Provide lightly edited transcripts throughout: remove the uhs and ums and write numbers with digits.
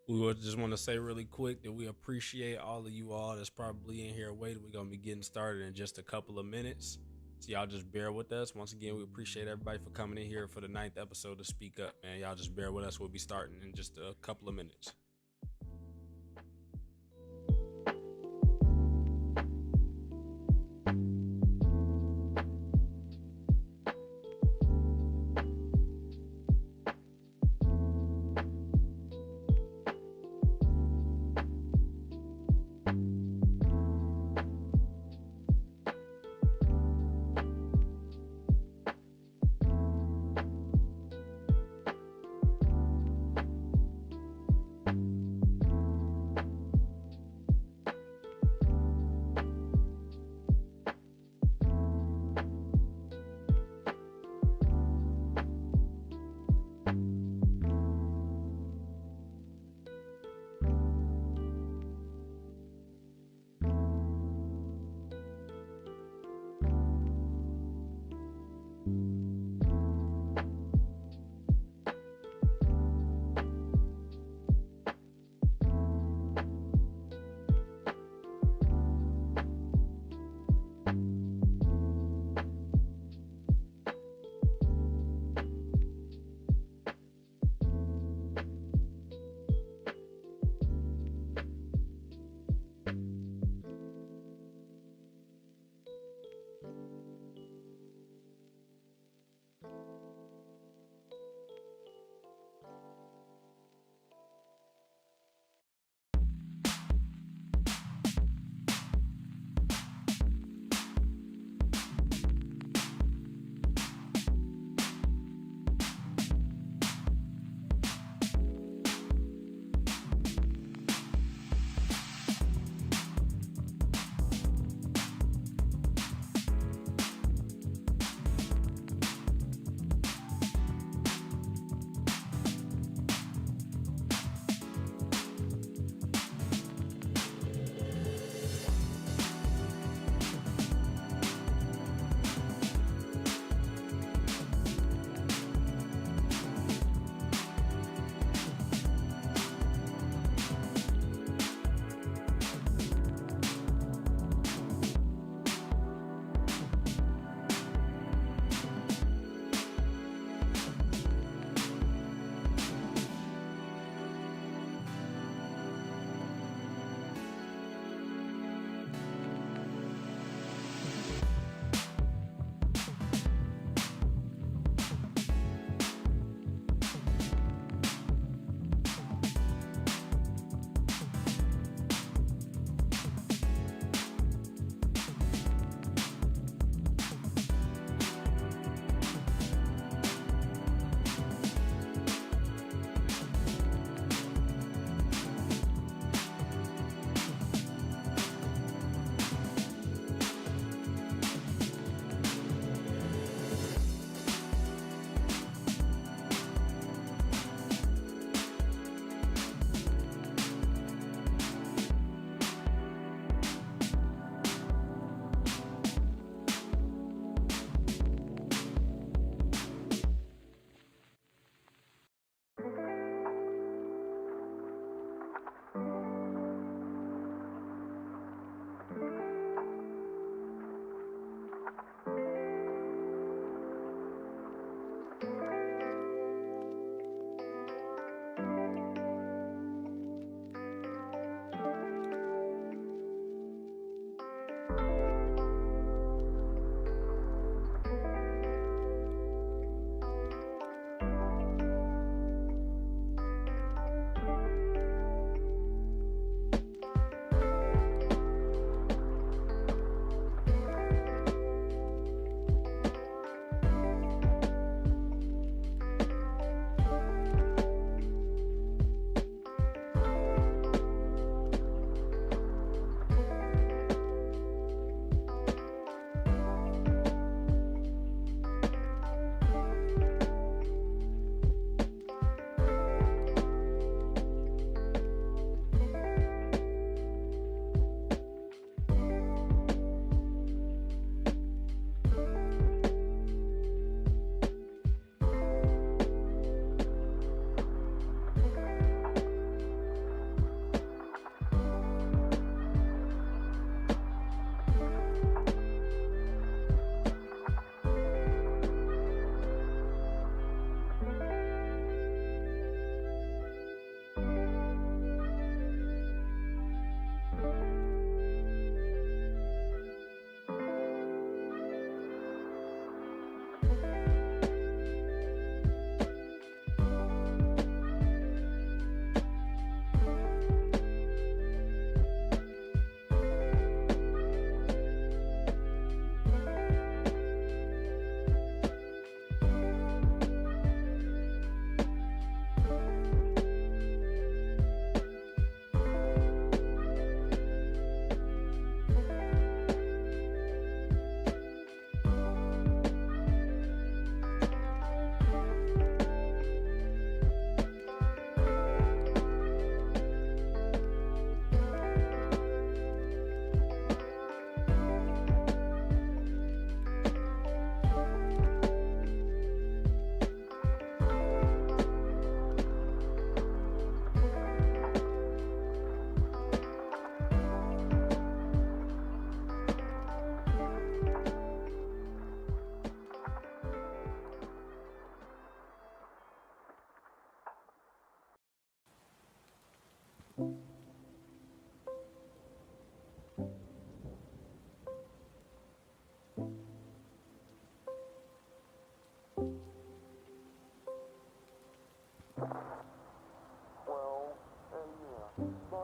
We would just want to say really quick that we appreciate all of you all that's probably in here waiting. We're gonna be getting started in just a couple of minutes. So y'all just bear with us. Once again, we appreciate everybody for coming in here for the ninth episode to Speak Up, man. Y'all just bear with us. We'll be starting in just a couple of minutes.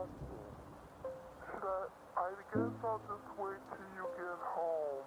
exhausted. I guess I'll just wait till you get home.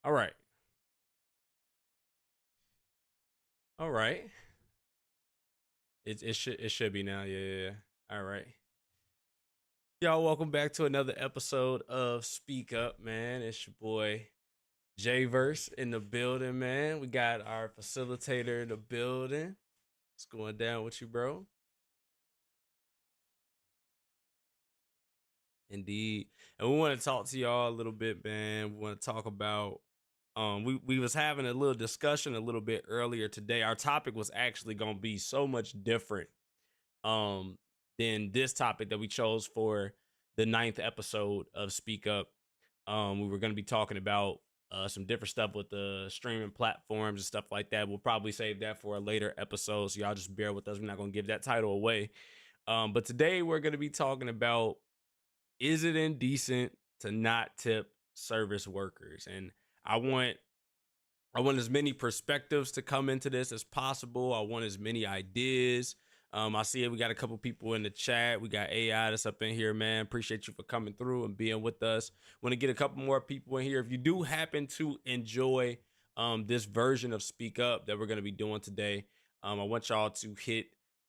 All right. All right. It should be now. Yeah. All right. Y'all, welcome back to another episode of Speak Up, man. It's your boy J Verse in the building, man. We got our facilitator in the building. What's going down with you, bro? Indeed. And we want to talk to y'all a little bit, man. We want to talk about we was having a little discussion a little bit earlier today. Our topic was actually going to be so much different um than this topic that we chose for the ninth episode of Speak Up. We were going to be talking about some different stuff with the streaming platforms and stuff like that. We'll probably save that for a later episode, so y'all just bear with us. We're not going to give that title away. But today we're going to be talking about, is it indecent to not tip service workers? And I want I want as many perspectives to come into this as possible. I want as many ideas. I see it. We got a couple people in the chat. We got AI that's up in here, man. Appreciate you for coming through and being with us. Want to get a couple more people in here. If you do happen to enjoy this version of Speak Up that we're going to be doing today, I want y'all to hit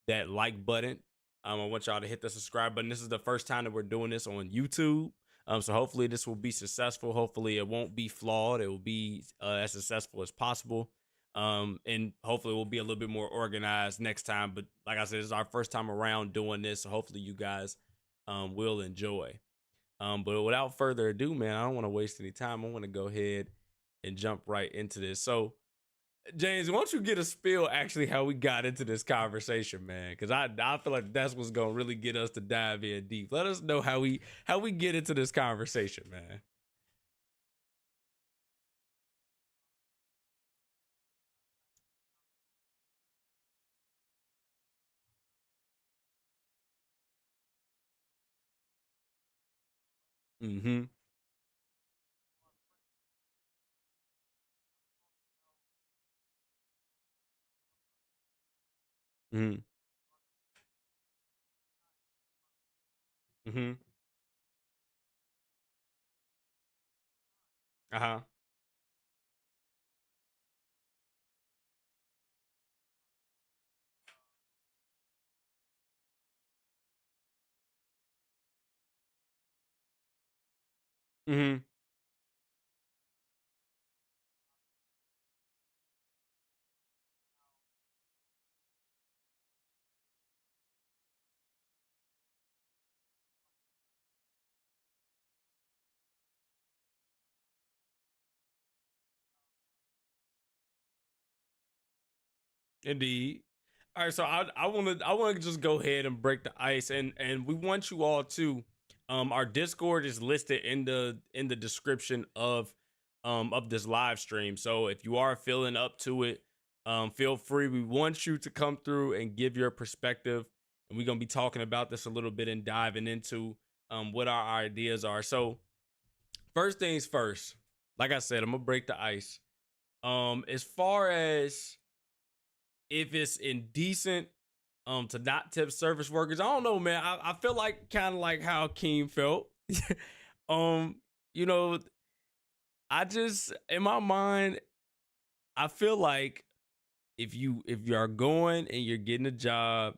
that like button. I want y'all to hit the subscribe button. This is the first time that we're doing this on YouTube. So hopefully this will be successful. Hopefully it won't be flawed. It will be as successful as possible. And hopefully we'll be a little bit more organized next time. But like I said, this is our first time around doing this. So hopefully you guys will enjoy. But without further ado, man, I don't want to waste any time. I want to go ahead and jump right into this. So James, why don't you get a spill actually how we got into this conversation, man? Because I feel like that's what's gonna really get us to dive in deep. Let us know how we get into this conversation, man. Mm-hmm. Mm-hmm. Mm-hmm. Uh-huh. Mm-hmm. Indeed. All right, so I want to just go ahead and break the ice, and we want you all to our Discord is listed in the description of this live stream. So if you are feeling up to it, feel free. We want you to come through and give your perspective, and we're gonna be talking about this a little bit and diving into what our ideas are. So first things first, like I said, I'm gonna break the ice. As far as if it's indecent to not tip service workers, I don't know, man. I feel like kind of like how Keem felt. um, you know, I just in my mind, I feel like if you are going and you're getting a job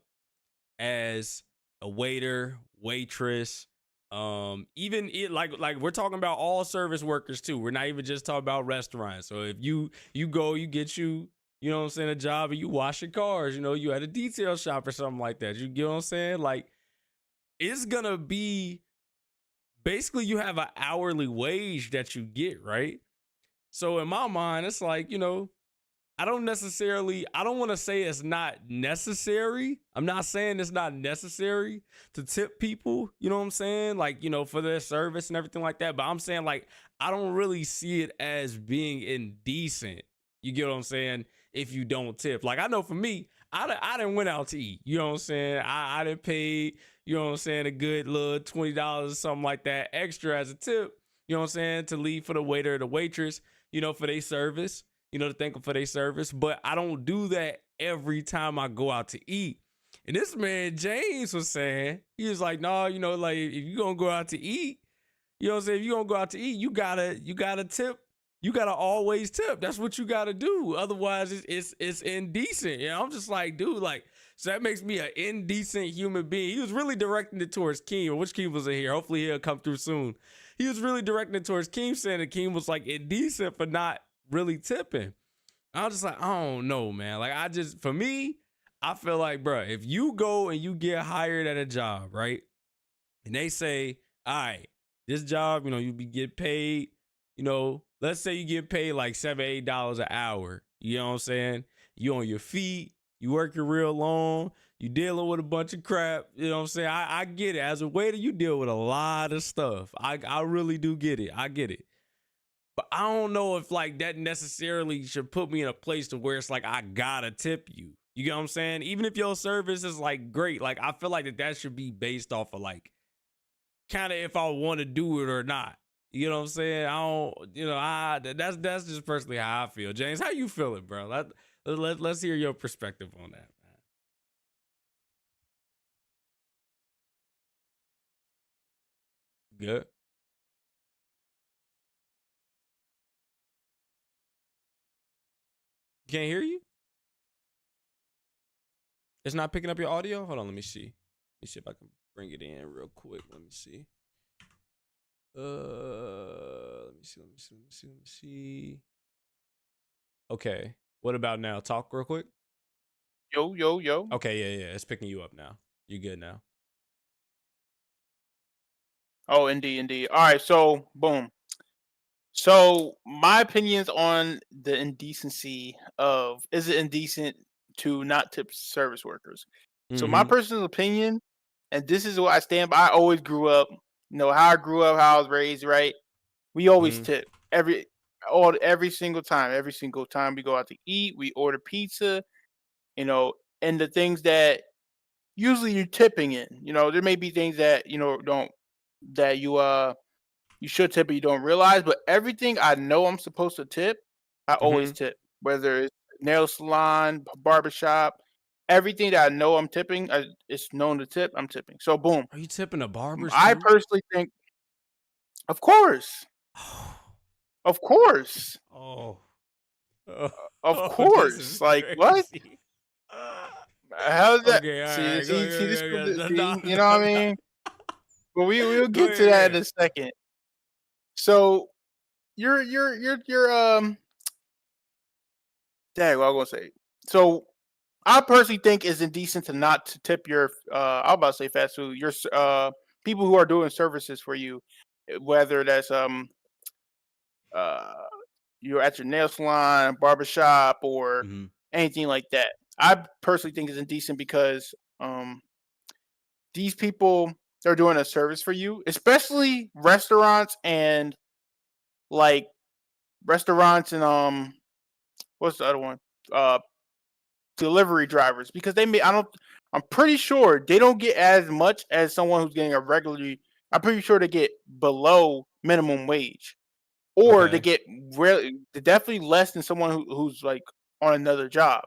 as a waiter, waitress, even it like we're talking about all service workers too. We're not even just talking about restaurants. So if you go, you get you know what I'm saying, a job and you wash your cars, you know, you at a detail shop or something like that. You get what I'm saying? Like it's gonna be basically you have an hourly wage that you get, right? So in my mind, it's like, you know, I don't want to say it's not necessary. I'm not saying it's not necessary to tip people, you know what I'm saying? Like, you know, for their service and everything like that. But I'm saying, like, I don't really see it as being indecent. You get what I'm saying? If you don't tip. Like, I know for me, I didn't went out to eat. You know what I'm saying? I didn't pay, you know what I'm saying, a good little $20 or something like that extra as a tip, you know what I'm saying, to leave for the waiter or the waitress, you know, for their service, you know, to thank them for their service. But I don't do that every time I go out to eat. And this man, James, was saying, he was like, no, you know, like if you're gonna go out to eat, you know what I'm saying? If you're gonna go out to eat, you gotta tip, you gotta always tip. That's what you gotta do. Otherwise, it's indecent. You know, I'm just like, dude, like, so that makes me an indecent human being. He was really directing it towards Keem, which Keem was in here. Hopefully he'll come through soon. He was really directing it towards Keem, saying that Keem was like indecent for not really tipping. I was just like, I don't know, man. Like, for me, I feel like, bro, if you go and you get hired at a job, right? And they say, all right, this job, you get paid, let's say you get paid like $7, $8 an hour. You know what I'm saying? You on your feet, you working real long, you dealing with a bunch of crap. You know what I'm saying? I get it. As a waiter, you deal with a lot of stuff. I really do get it. I get it. But I don't know if like that necessarily should put me in a place to where it's like I gotta tip you. You get what I'm saying? Even if your service is like great, like I feel like that should be based off of like kind of if I want to do it or not. You know what I'm saying? I don't, that's just personally how I feel. James, how you feeling, bro? Let's hear your perspective on that, man. Good. Can't hear you? It's not picking up your audio? Hold on, let me see. Let me see if I can bring it in real quick. Let me see. Let me see. Okay. What about now? Talk real quick. Yo, yo, yo. Okay, yeah. It's picking you up now. You good now? Oh, indeed. All right, so boom. So my opinions on the indecency of is it indecent to not tip service workers? So my personal opinion, and this is what I stand by. I always grew up, how I grew up, how I was raised, right? We always tip every single time. Every single time we go out to eat, we order pizza, and the things that usually you're tipping in. There may be things that don't that you should tip but you don't realize. But everything I know I'm supposed to tip, I always tip. Whether it's nail salon, barbershop, everything that I know I'm tipping, it's known to tip. I'm tipping. So boom. Are you tipping the barbers I too? personally think, of course, of course, Oh. of course. Like what? Crazy. How's that? Okay, all See, right. see, see this. Go. See, No, you know what I no. mean? But we'll Go get to that in ahead. a second. So you're dang, what I was gonna say. So I personally think it's indecent to not to tip your I'm about to say fast food, your people who are doing services for you, whether that's uh you're at your nail salon, barbershop, or anything like that. I personally think it's indecent because these people, they're doing a service for you, especially restaurants and like restaurants and what's the other one? Uh Delivery drivers, because I'm pretty sure they don't get as much as someone who's getting a regularly. I'm pretty sure they get below minimum wage, or they Okay. get really definitely less than someone who's like on another job.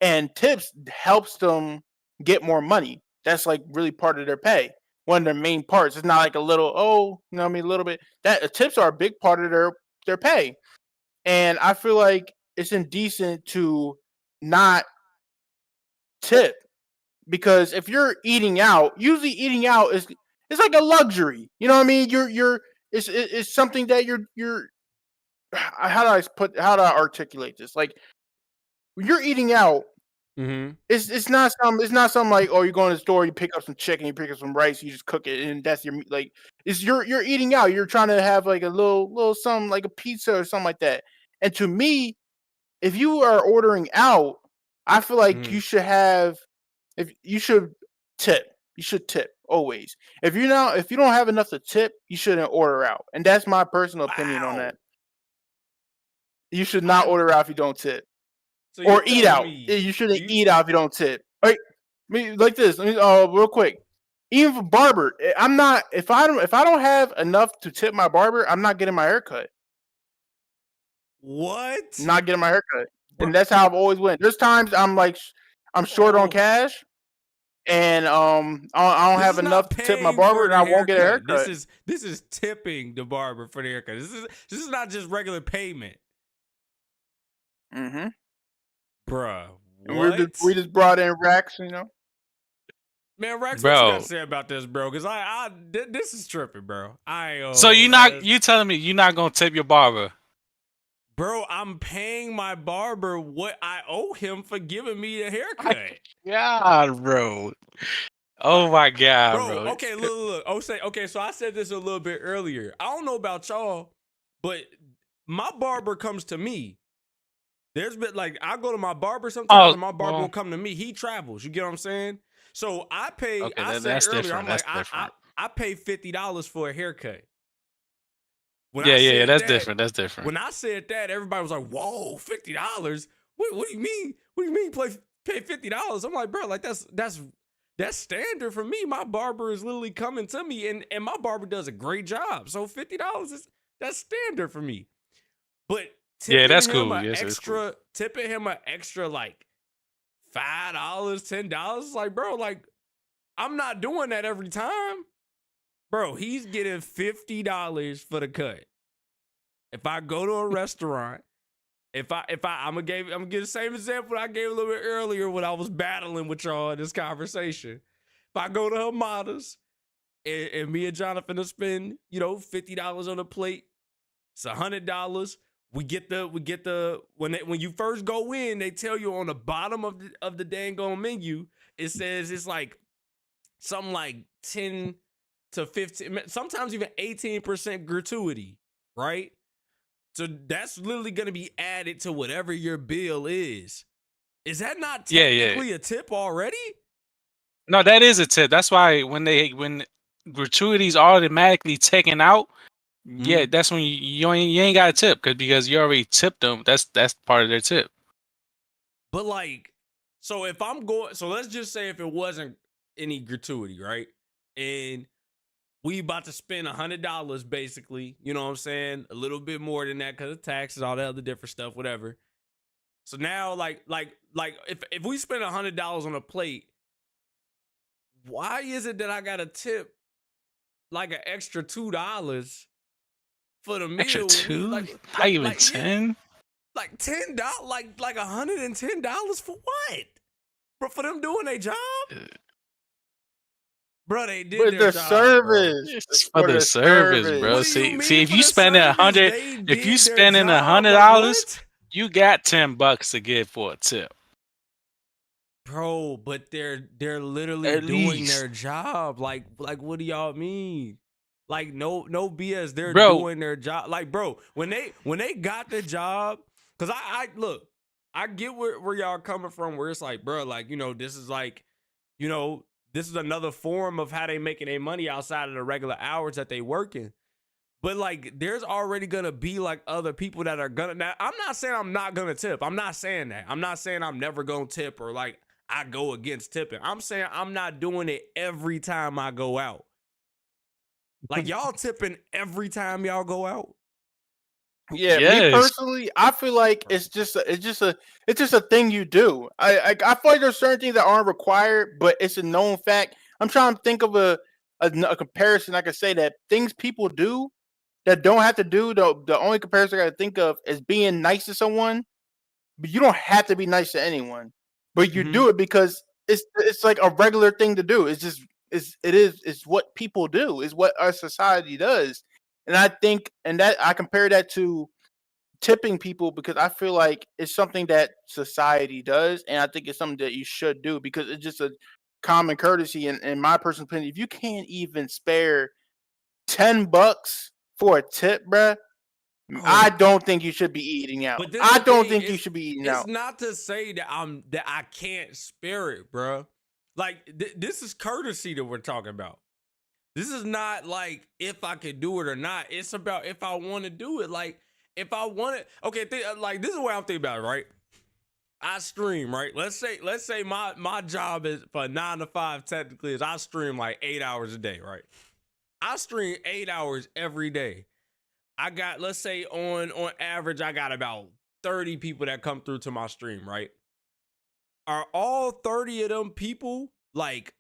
And tips helps them get more money. That's like really part of their pay. One of their main parts. It's not like a little, a little bit. That tips are a big part of their pay. And I feel like it's indecent to not tip, because if you're eating out, usually eating out is it's like a luxury. You know what I mean? It's something that you're how do I articulate this? Like when you're eating out, it's not something like, oh, you're going to the store, you pick up some chicken, you pick up some rice, you just cook it, and that's your like. It's you're eating out. You're trying to have like a little something like a pizza or something like that. And to me, if you are ordering out, I feel like you should have if you should tip. You should tip always. If you don't have enough to tip, you shouldn't order out. And that's my personal opinion on Wow. that. You should not order out if you don't tip. So Or you eat telling out. me You shouldn't eat out if you don't tip. Like this. Let me real quick. Even for barber, I'm not if I don't have enough to tip my barber, I'm not getting my haircut. what? I'm not getting my haircut. Bro, And that's how I've always went. There's times I'm like I'm short on oh, cash, and I don't This have is enough not to tip my paying barber, for and the I won't get a haircut. haircut. This is tipping the barber for the haircut. This is not just regular payment, Mm-hmm. bruh. And What? we just brought in racks, Man, Rex, what you got to bro. say about this, bro? Because this is tripping, bro. So you telling me you're not gonna tip your barber? Bro, I'm paying my barber what I owe him for giving me a My haircut. God, bro. Oh Like, my God, bro, bro. okay, look. Okay, so I said this a little bit earlier. I don't know about y'all, but my barber comes to me. There's been like I go to my barber sometimes, Oh, and my barber will well, come to me. He travels. You get what I'm saying? So I pay. okay, I said that's earlier, different. I'm like, That's different. I pay $50 for a haircut. When I Yeah. said That's that, different. That's different. when I said that, everybody was like, "Whoa, $50? What do you mean? What do you mean pay $50?" I'm like, bro, like that's standard for me. My barber is literally coming to me, and my barber does a great job. So $50 is that's standard for me. But Yeah, that's cool. Yes, it's cool. tipping him an extra like $5, $10, like bro, like I'm not doing that every time. Bro, he's getting $50 for the cut. If I go to a restaurant, I'm gonna give the same example I gave a little bit earlier when I was battling with y'all in this conversation. If I go to Hamada's and me and Jonathan will spend, $50 on a plate, it's $100. We get the when you first go in, they tell you on the bottom of the dang on menu, it says it's like something like 10 to 15, sometimes even 18% gratuity, right? So that's literally going to be added to whatever your bill is. Is that not Yeah. technically a tip already? No, that is a tip. That's why when gratuities automatically taken out, yeah, that's when you ain't got a tip because you already tipped them. That's part of their tip. But like, so if I'm going, so let's just say if it wasn't any gratuity, right? And we about to spend $100 basically, you know what I'm saying? A little bit more than that because of taxes, all that other different stuff, whatever. So now, like if we spend $100 on a plate, why is it that I got to tip like an extra $2 for the Extra meal? two, not even 10. Like $10, like $110 for what? Bro, for them doing their job? Bro, they did But their the job, bro. service, It's it's for for the the service, service. bro. What do you See, mean if for you the spend service? They if you did their spending job. Like $100, what? you got $10 to give for a tip. Bro, but they're literally At doing least, their job. Like what do y'all mean? Like no BS. They're bro. doing their job. Like bro, when they got the job, because I look, I get where y'all coming from. Where it's like, bro, like this is like, this is another form of how they making their money outside of the regular hours that they working. But like, there's already gonna be like other people that are gonna. Now, I'm not saying I'm not gonna tip. I'm not saying that. I'm not saying I'm never gonna tip or like I go against tipping. I'm saying I'm not doing it every time I go out. Like y'all tipping every time y'all go out. Yeah, me Yes. personally, I feel like it's just a thing you do. I feel like there's certain things that aren't required, but it's a known fact. I'm trying to think of a comparison I could say that things people do that don't have to do. The only comparison I can think of is being nice to someone, but you don't have to be nice to anyone. But you Mm-hmm. do it because it's like a regular thing to do. It's what people do. It's what our society does. And I think and that I compare that to tipping people because I feel like it's something that society does, and I think it's something that you should do because it's just a common courtesy. And in my personal opinion, if you can't even spare $10 for a tip, bruh, I Bro, don't think you should be eating out. but this I the don't thing. think you should be eating It's out. not to say that I can't spare it, bro. Like this is courtesy that we're talking about. This is not like if I could do it or not. It's about if I want to do it. Like if I want it. Okay, like this is the way I'm thinking about it, right? I stream, right? Let's say my job is for 9 to 5 technically is I stream like 8 hours a day, right? I stream 8 hours every day. I got, let's say on average, I got about 30 people that come through to my stream, right? Are all 30 of them people like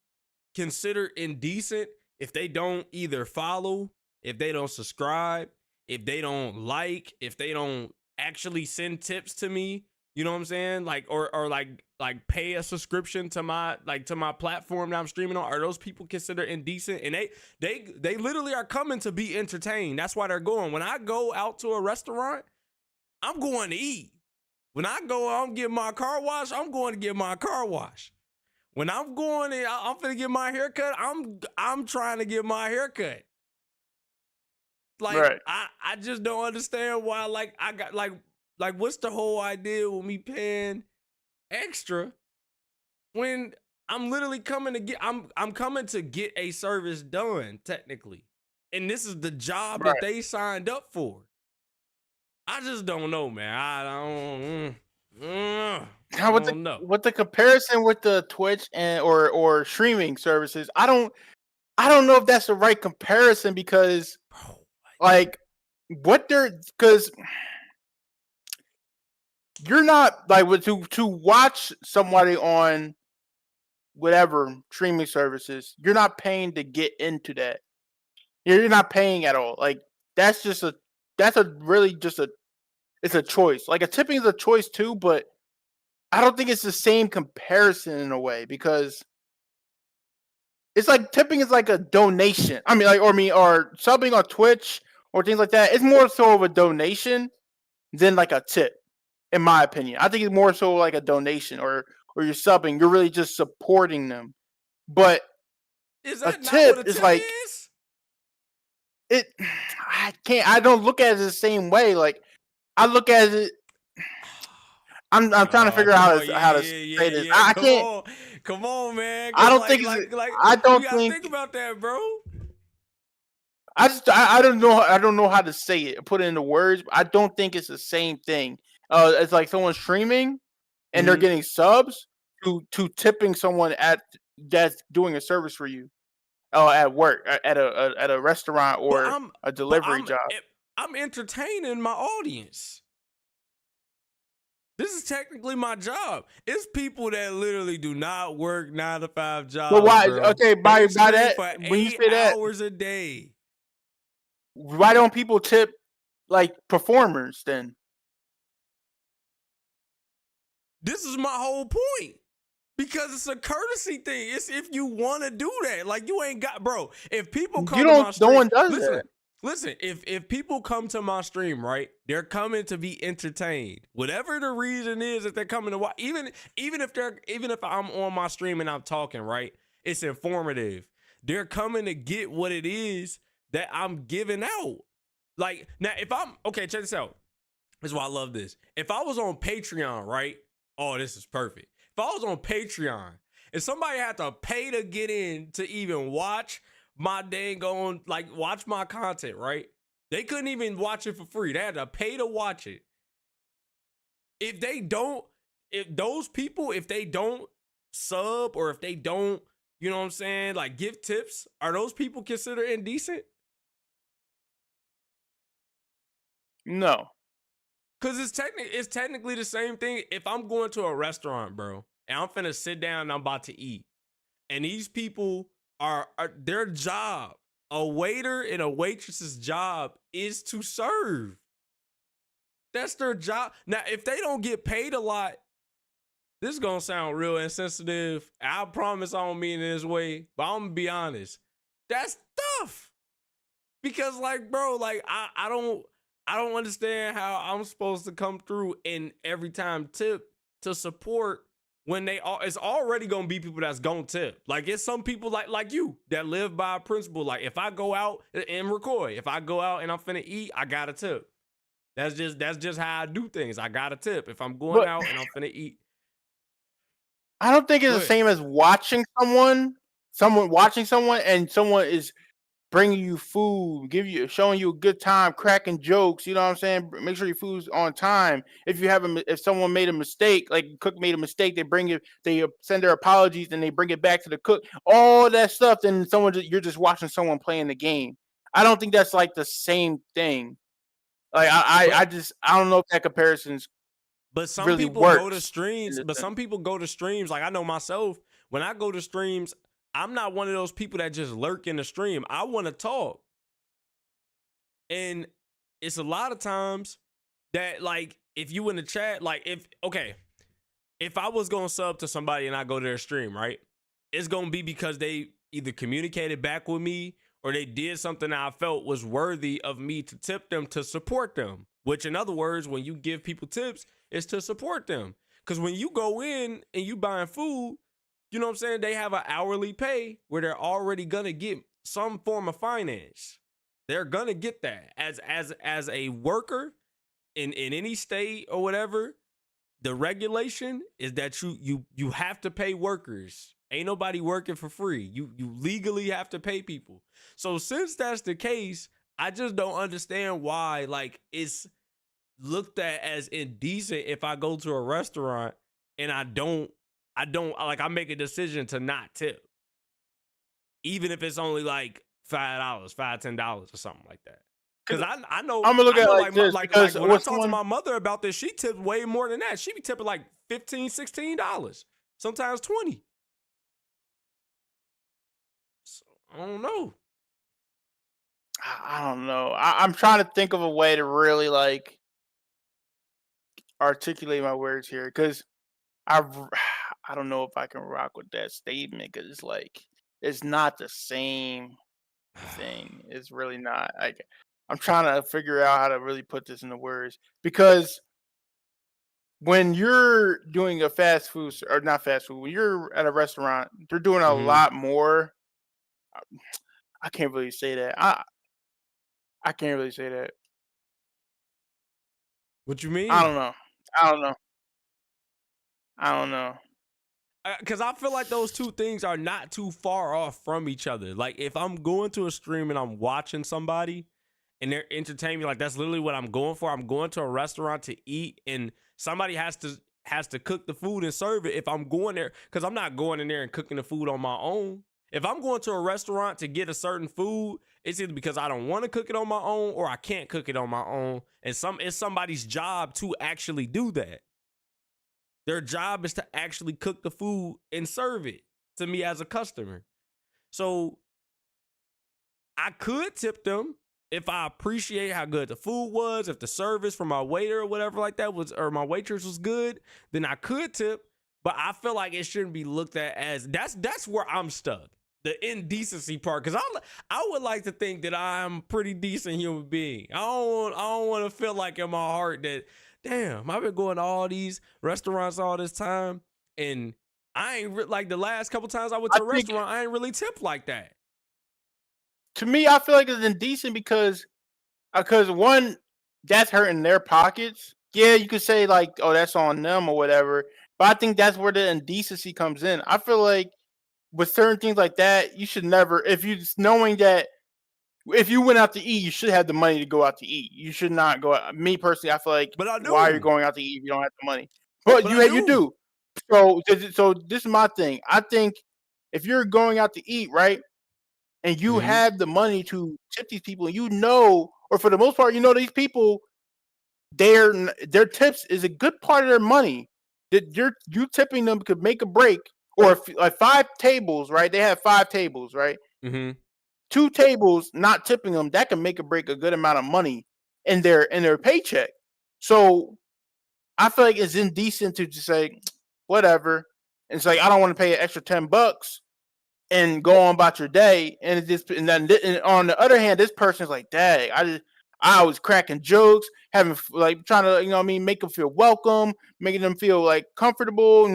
considered indecent if they don't either follow, if they don't subscribe, if they don't like, if they don't actually send tips to me, you know what I'm saying? Like or like pay a subscription to my platform that I'm streaming on. Are those people considered indecent? And they literally are coming to be entertained. That's why they're going. When I go out to a restaurant, I'm going to eat. When I go, I'm getting my car wash, I'm going to get my car wash. When I'm going and I'm finna get my haircut, I'm trying to get my haircut. Like Right. I just don't understand why I got what's the whole idea with me paying extra when I'm literally coming to get I'm coming to get a service done technically. And this is the job that they signed up for. I just don't know, man. I don't know. With the comparison with the Twitch and or streaming services, I don't know if that's the right comparison because like what they're because you're not like to watch somebody on whatever streaming services, you're not paying to get into that. You're not paying at all. Like that's a it's a choice. Like a tipping is a choice too, but I don't think it's the same comparison in a way because it's like tipping is like a donation. I mean, or subbing on Twitch or things like that. It's more so of a donation than like a tip, in my opinion. I think it's more so like a donation or you're subbing. You're really just supporting them. But is that a not tip what a is tip like is? I don't look at it the same way. Like I look at it. I'm trying to figure out how to say this. I can't. Come on, man. I don't think I don't you gotta think about that, bro. I don't know. I don't know how to say it. Put it into words. I don't think it's the same thing. It's like someone streaming and they're getting subs to tipping someone that's doing a service for you. At work, at a restaurant or a delivery job. I'm entertaining my audience. This is technically my job. It's people that literally do not work 9 to 5 jobs. But why? Bro. Okay, by that, when you say that, hours a day. Why don't people tip like performers then? This is my whole point. Because it's a courtesy thing. It's if you want to do that. Like you ain't got, bro. If people come to my stream, no one does that. Listen, if people come to my stream, right, they're coming to be entertained. Whatever the reason is that they're coming to watch, even if I'm on my stream and I'm talking, right, it's informative. They're coming to get what it is that I'm giving out. Like now, if I'm okay, check this out. This is why I love this. If I was on Patreon, right? Oh, this is perfect. If I was on Patreon and somebody had to pay to get in to even watch my dang on, like watch my content, right? They couldn't even watch it for free. They had to pay to watch it. If those people don't sub or if they don't, you know what I'm saying, like give tips, are those people considered indecent? No. Cause it's technically the same thing. If I'm going to a restaurant, bro, and I'm finna sit down and I'm about to eat, and these people are their job, a waiter and a waitress's job is to serve. That's their job. Now, if they don't get paid a lot, this is gonna sound real insensitive. I promise I don't mean it this way, but I'm gonna be honest. That's tough. Because like, bro, like I don't understand how I'm supposed to come through and every time tip to support when it's already gonna be people that's gonna tip. Like it's some people like you that live by a principle. Like if I go out and record, if I go out and I'm finna eat, I gotta tip. That's just how I do things. I gotta tip. If I'm going out and I'm finna eat. I don't think it's the same as watching someone watching someone and someone is bringing you food, showing you a good time, cracking jokes. You know what I'm saying? Make sure your food's on time. If someone made a mistake, like cook made a mistake, they send their apologies and they bring it back to the cook. All that stuff. Then you're just watching someone playing the game. I don't think that's like the same thing. Like I don't know if that comparison's. But some really people works go to streams. But some people go to streams. Like I know myself. when I go to streams, I'm not one of those people that just lurk in the stream. I want to talk. And it's a lot of times that, like, if you in the chat, like, if I was going to sub to somebody and I go to their stream, right? It's going to be because they either communicated back with me or they did something that I felt was worthy of me to tip them to support them. Which, in other words, when you give people tips, it's to support them. Because when you go in and you buying food, you know what I'm saying? They have an hourly pay where they're already going to get some form of finance. They're going to get that. As a worker in any state or whatever, the regulation is that you have to pay workers. Ain't nobody working for free. You legally have to pay people. So since that's the case, I just don't understand why, like, it's looked at as indecent if I go to a restaurant and I make a decision to not tip, even if it's only like $5, $10 or something like that. Because I know I'm gonna look at it like this, because when I talk to my mother about this, she tipped way more than that. She be tipping like $15, $16, sometimes $20. So, I don't know. I don't know. I'm trying to think of a way to really like articulate my words here, because I don't know if I can rock with that statement, because it's like it's not the same thing. It's really not. I'm trying to figure out how to really put this into words, because when you're doing a fast food, or not fast food, when you're at a restaurant, they're doing a lot more. I can't really say that. I can't really say that. What you mean? I don't know. Because I feel like those two things are not too far off from each other. Like, if I'm going to a stream and I'm watching somebody and they're entertaining me, like, that's literally what I'm going for. I'm going to a restaurant to eat, and somebody has to cook the food and serve it. If I'm going there, because I'm not going in there and cooking the food on my own. If I'm going to a restaurant to get a certain food, it's either because I don't want to cook it on my own or I can't cook it on my own. And it's somebody's job to actually do that. Their job is to actually cook the food and serve it to me as a customer. So I could tip them if I appreciate how good the food was, if the service from my waiter or whatever like that was, or my waitress was good, then I could tip. But I feel like it shouldn't be looked at as that's where I'm stuck. The indecency part, because I would like to think that I'm a pretty decent human being. I don't want to feel like in my heart that, damn, I've been going to all these restaurants all this time, and I ain't like the last couple times I went to a restaurant, I ain't really tipped like that. To me, I feel like it's indecent because one, that's hurting their pockets. Yeah, you could say like, oh, that's on them or whatever, but I think that's where the indecency comes in. I feel like with certain things like that, you should never, knowing that if you went out to eat, you should have the money to go out to eat. You should not go out. Me personally, I feel like, but I do. Why are you going out to eat if you don't have the money? But you do. So this is my thing. I think if you're going out to eat, right, and you have the money to tip these people, and or for the most part, these people, their tips is a good part of their money. That you tipping them could make a break. Or like 5 tables, right? They have 5 tables, right? 2 tables not tipping them, that can make or break a good amount of money in their paycheck. So I feel like it's indecent to just say whatever. And it's like, I don't want to pay an extra $10 and go on about your day. And on the other hand, this person's like, dang, I was cracking jokes, trying to, make them feel welcome, making them feel like comfortable,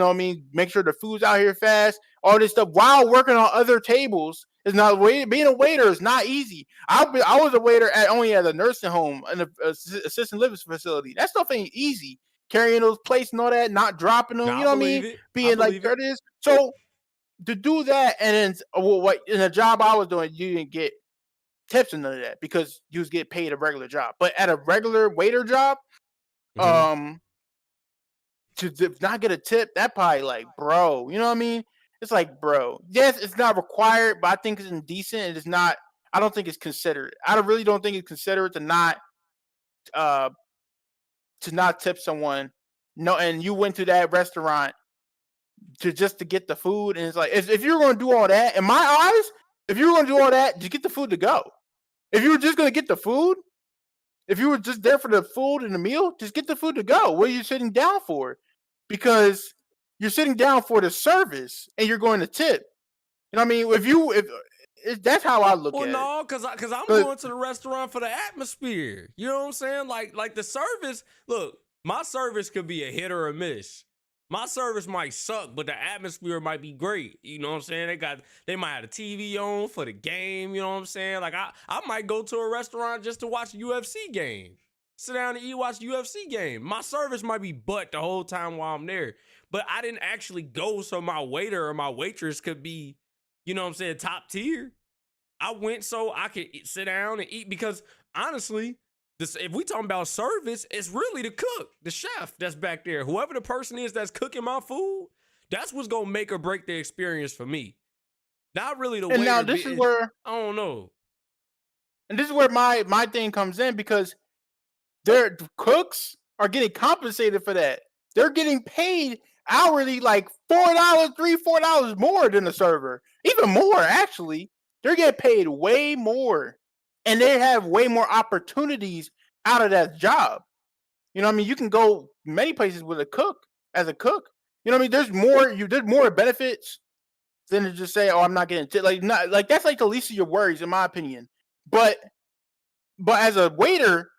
make sure the food's out here fast, all this stuff while working on other tables. Is not being a waiter is not easy. I was a waiter only at a nursing home and an assisted living facility. That stuff ain't easy. Carrying those plates and all that, not dropping them, you know what I mean? Being like courteous. So to do that, and then what in a job I was doing, you didn't get tips and none of that because you was getting paid a regular job. But at a regular waiter job, to not get a tip, that probably like, bro, you know what I mean? It's like, bro, yes, it's not required, but I think it's indecent. It is not. I don't think it's considerate. I really don't think it's considerate to not tip someone. No, and you went to that restaurant to get the food. And it's like, if you're going to do all that, in my eyes, if you were going to do all that, just get the food to go. If you were just going to get the food, if you were just there for the food and the meal, just get the food to go. What are you sitting down for? Because you're sitting down for the service and you're going to tip. You know what I mean? If that's how I look at it. Well, no, because I'm going to the restaurant for the atmosphere. You know what I'm saying? Like the service. Look, my service could be a hit or a miss. My service might suck, but the atmosphere might be great. You know what I'm saying? They might have a TV on for the game. You know what I'm saying? Like I might go to a restaurant just to watch a UFC game. Sit down and watch UFC game. My service might be butt the whole time while I'm there. But I didn't actually go so my waiter or my waitress could be, you know what I'm saying, top tier. I went so I could sit down and eat because honestly, if we talking about service, it's really the cook, the chef that's back there. Whoever the person is that's cooking my food, that's what's gonna make or break the experience for me. Not really the waiter. And now this is where I don't know. And this is where my thing comes in because their cooks are getting compensated for that. They're getting paid hourly like $4 more than the server. Even more, actually. They're getting paid way more. And they have way more opportunities out of that job. You know what I mean? You can go many places with a cook, as a cook. You know what I mean? There's more benefits than to just say, "Oh, I'm not getting tipped." Like that's like the least of your worries, in my opinion. But as a waiter,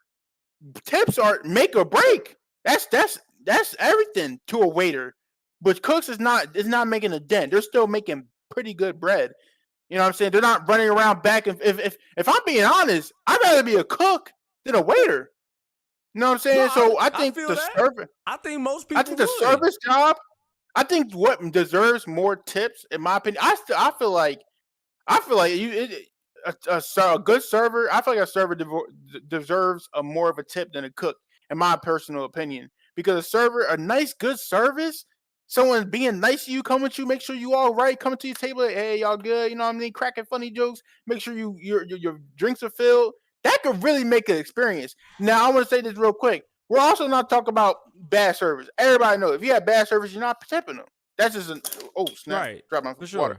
tips are make or break. That's everything to a waiter. But cooks is not making a dent. They're still making pretty good bread. You know what I'm saying? They're not running around back. If I'm being honest, I'd rather be a cook than a waiter. You know what I'm saying? No, I think the service. I think most people. I think the service job. I think what deserves more tips, in my opinion. I feel like a good server. I feel like a server deserves more of a tip than a cook, in my personal opinion. Because a nice, good service. Someone being nice to you, coming to you, make sure you all right, coming to your table, like, hey, y'all good, you know what I mean, cracking funny jokes, make sure your drinks are filled. That could really make an experience. Now, I want to say this real quick. We're also not talking about bad service. Everybody knows if you have bad service, you're not tipping them. That's just snap. Right. Drop my for sure. Water.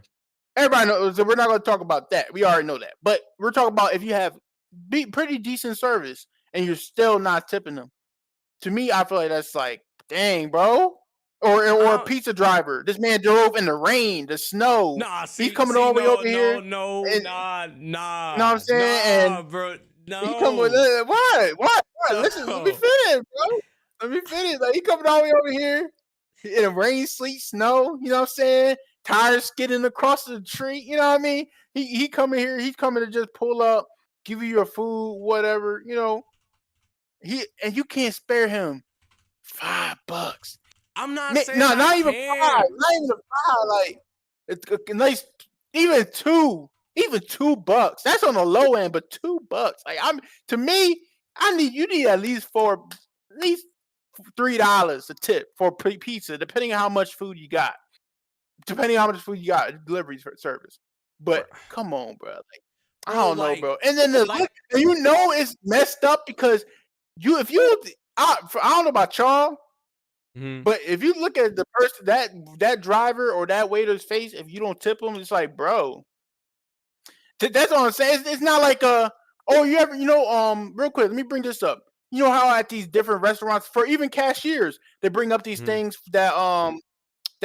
Everybody knows, so we're not going to talk about that. We already know that. But we're talking about if you have pretty decent service and you're still not tipping them. To me, I feel like that's like, dang, bro. Or a pizza driver. This man drove in the rain, the snow. Nah, he's coming all the way over here. Nah. You know what I'm saying? Bro, no. He coming with what? Listen, let me finish, bro. Let me finish. Like, he coming all the way over here in the rain, sleet, snow. You know what I'm saying? Tires skidding across the tree. You know what I mean? He coming here. He's coming to just pull up, give you your food, whatever. You know. And you can't spare him $5. I'm not saying not even $5. Not even $5. Like it's a nice, even $2. Even $2. That's on the low end, but $2. Like you need at least $3 a tip for pizza, depending on how much food you got. Delivery service. But come on, bro. Like, I don't know, bro. And then it's messed up because I don't know about y'all. Mm-hmm. But if you look at the person, that driver or that waiter's face, if you don't tip them, it's like, bro. That's what I'm saying. It's not like real quick, let me bring this up. You know how at these different restaurants, for even cashiers, they bring up these things that